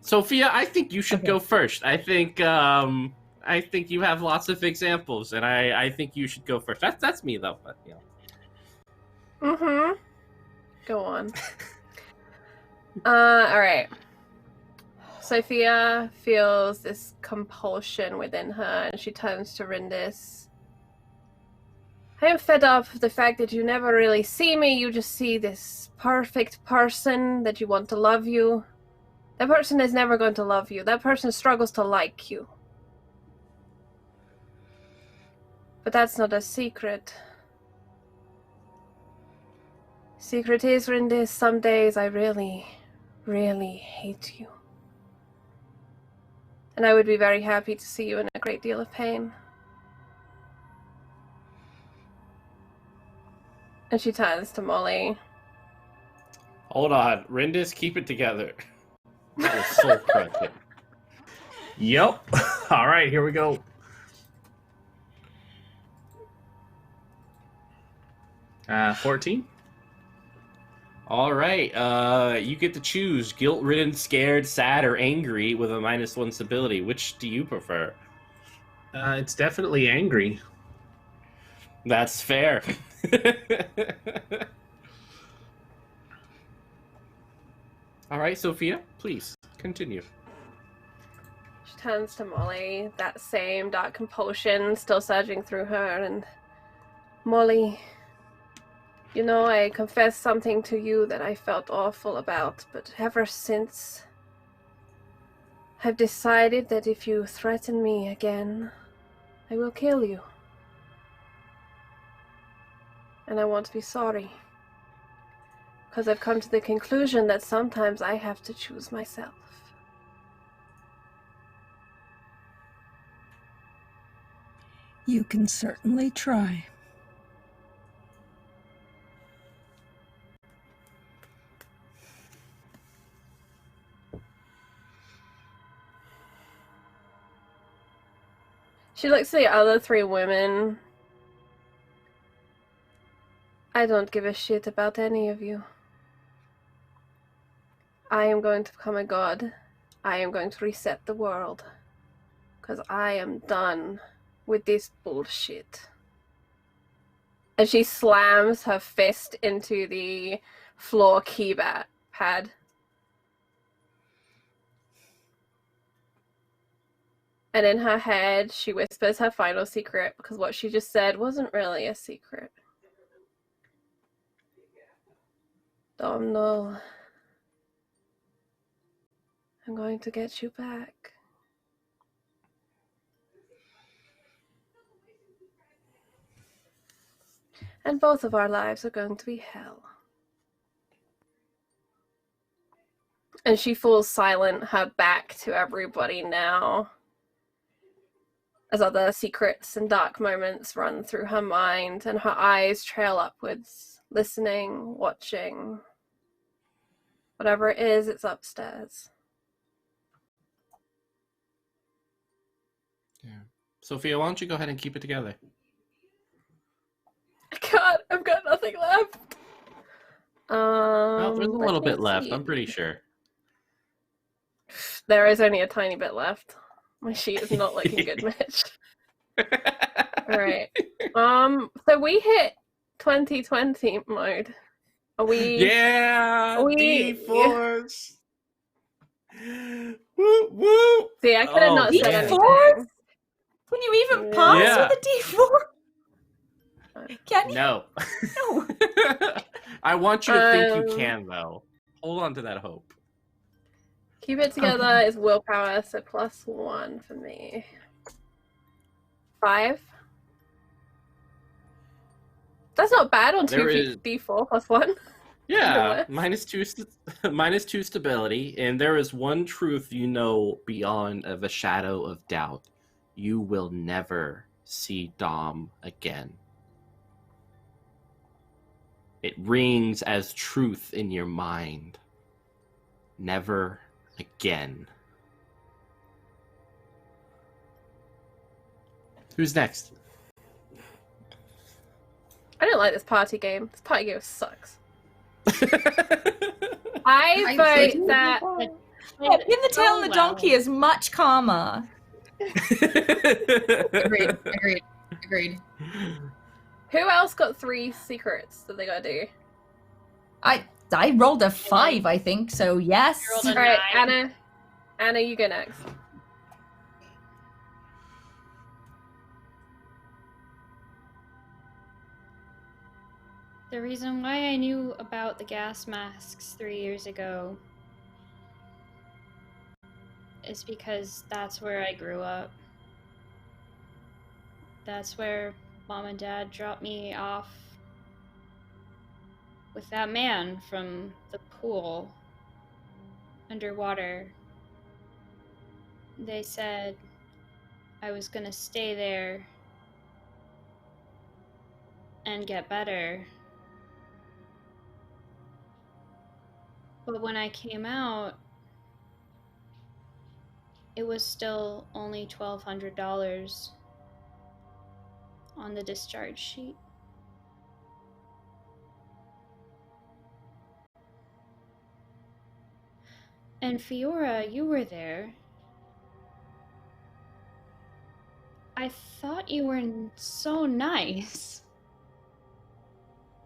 Sophia, I think you should go first. I think you have lots of examples, and I think you should go first. That's me though, but you know. Mm-hmm. Go on. All right. Sophia feels this compulsion within her, and she turns to Rindis. I am fed up with the fact that you never really see me. You just see this perfect person that you want to love you. That person is never going to love you. That person struggles to like you. But that's not a secret. Secret is, Rindis, some days I really, really hate you. And I would be very happy to see you in a great deal of pain. And she turns to Molly. Hold on, Rindis, keep it together. That was soul crushing. Yep. All right, here we go. Uh, 14. All right, you get to choose guilt-ridden, scared, sad, or angry with a -1 stability. Which do you prefer? It's definitely angry. That's fair. All right, Sophia, please continue. She turns to Molly, that same dark compulsion still surging through her, and Molly, you know, I confessed something to you that I felt awful about, but ever since, I've decided that if you threaten me again, I will kill you. And I want to be sorry. Because I've come to the conclusion that sometimes I have to choose myself. You can certainly try. She looks at the other three women. I don't give a shit about any of you. I am going to become a god. I am going to reset the world. Because I am done with this bullshit. And she slams her fist into the floor keypad. And in her head, she whispers her final secret, because what she just said wasn't really a secret. Domhnall, I'm going to get you back. And both of our lives are going to be hell. And she falls silent, her back to everybody now, as other secrets and dark moments run through her mind, and her eyes trail upwards, listening, watching. Whatever it is, it's upstairs. Yeah. Sophia, why don't you go ahead and keep it together? I can't. I've got nothing left. Well, there's a little let me bit left, see. I'm pretty sure. There is only a tiny bit left. My sheet is not looking good, Mitch. Alright. So we hit 2020 mode. Are we... Yeah! we- D4s! Woo, woo! See, I could have Oh, not said man. anything. Can you even pass Yeah. with a D4? Can you? No. No. I want you to think you Um, can, though. Hold on to that hope. Keep it together is willpower, so +1 for me. 5. That's not bad on There 2 is- D4 +1. Yeah, Either -2 stability, and there is one truth you know beyond of a shadow of doubt. You will never see Dom again. It rings as truth in your mind. Never again. Who's next? I don't like this party game. This party game sucks. I vote that. Yeah, Pin the Tail and the Donkey is much calmer. Agreed. Who else got 3 secrets that they gotta do? I rolled a 5, I think, so yes. You rolled a All right, 9. Anna, you go next. The reason why I knew about the gas masks 3 years ago is because that's where I grew up. That's where Mom and Dad dropped me off with that man from the pool underwater. They said I was gonna stay there and get better. But when I came out, it was still only $1,200 on the discharge sheet. And Fiora, you were there. I thought you were so nice.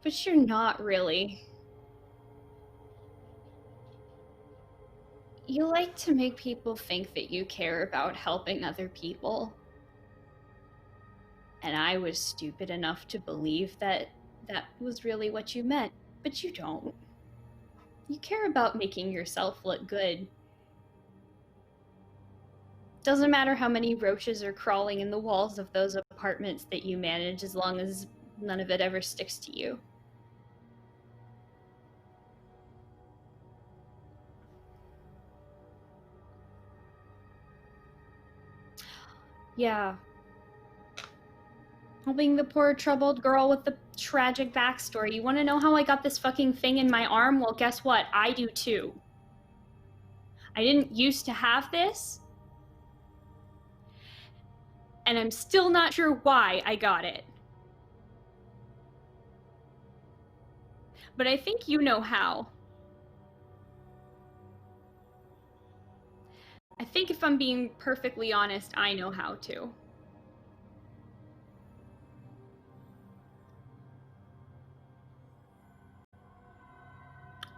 But you're not really. You like to make people think that you care about helping other people. And I was stupid enough to believe that that was really what you meant, but you don't. You care about making yourself look good. Doesn't matter how many roaches are crawling in the walls of those apartments that you manage, as long as none of it ever sticks to you. Yeah. Helping the poor troubled girl with the tragic backstory. You want to know how I got this fucking thing in my arm? Well, guess what? I do too. I didn't used to have this. And I'm still not sure why I got it. But I think you know how. I think if I'm being perfectly honest, I know how to.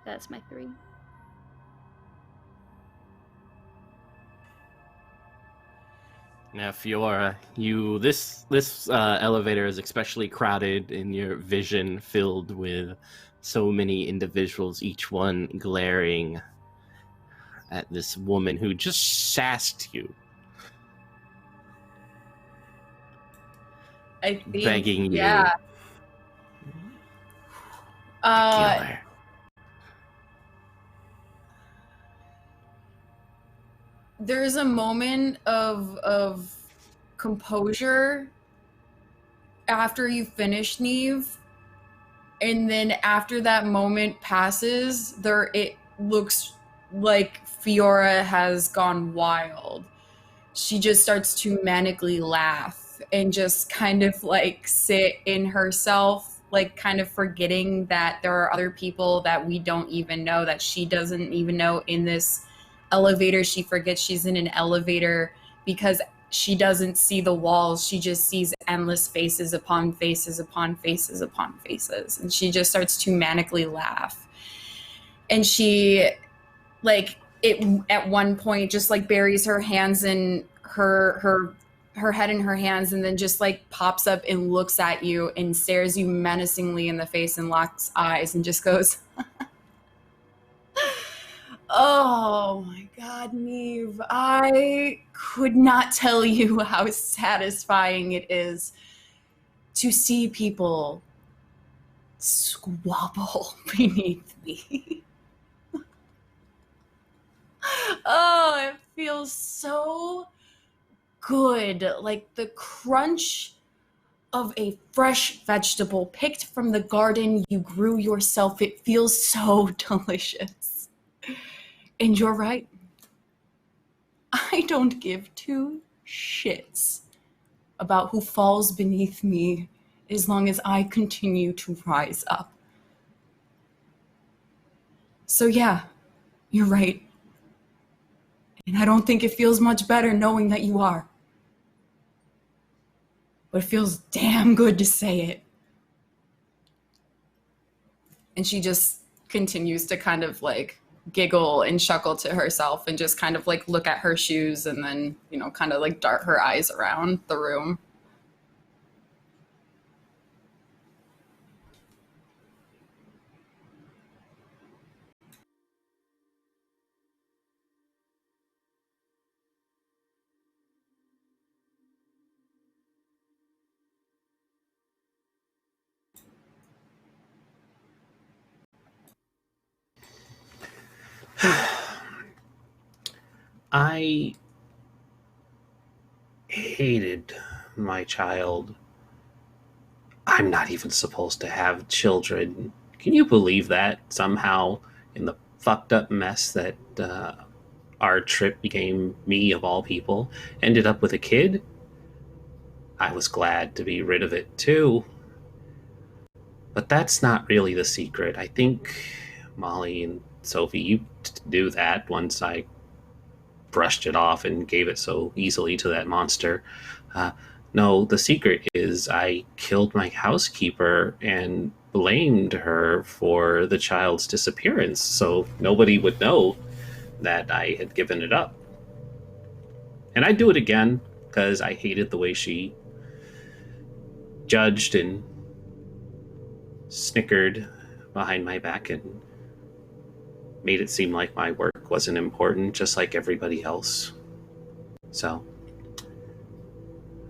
That's my 3. Now, Fiora, this elevator is especially crowded, and your vision filled with so many individuals, each one glaring at this woman who just sassed you, I think, begging you. yeah. Kill her. There's a moment of composure after you finish Neve, and then after that moment passes, it looks like Fiora has gone wild. She just starts to manically laugh and just kind of like sit in herself, like kind of forgetting that there are other people that we don't even know, that she doesn't even know in this elevator. She forgets she's in an elevator because she doesn't see the walls. She just sees endless faces upon faces upon faces upon faces. And she just starts to manically laugh. And she, like, it at one point just like buries her hands in her head in her hands, and then just like pops up and looks at you and stares you menacingly in the face and locks eyes and just goes, "Oh my God, Neve, I could not tell you how satisfying it is to see people squabble beneath me." Oh, it feels so good. Like the crunch of a fresh vegetable picked from the garden you grew yourself. It feels so delicious. And you're right. I don't give 2 shits about who falls beneath me as long as I continue to rise up. So yeah, you're right. And I don't think it feels much better knowing that you are. But it feels damn good to say it. And she just continues to kind of like giggle and chuckle to herself and just kind of like look at her shoes and then, kind of like dart her eyes around the room. I hated my child. I'm not even supposed to have children. Can you believe that? Somehow, in the fucked up mess that our trip became, me of all people, ended up with a kid? I was glad to be rid of it too. But that's not really the secret. I think Molly and Sophie, you knew that once I brushed it off and gave it so easily to that monster. No, the secret is I killed my housekeeper and blamed her for the child's disappearance, so nobody would know that I had given it up. And I'd do it again, because I hated the way she judged and snickered behind my back and made it seem like my work wasn't important, just like everybody else. So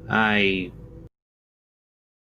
I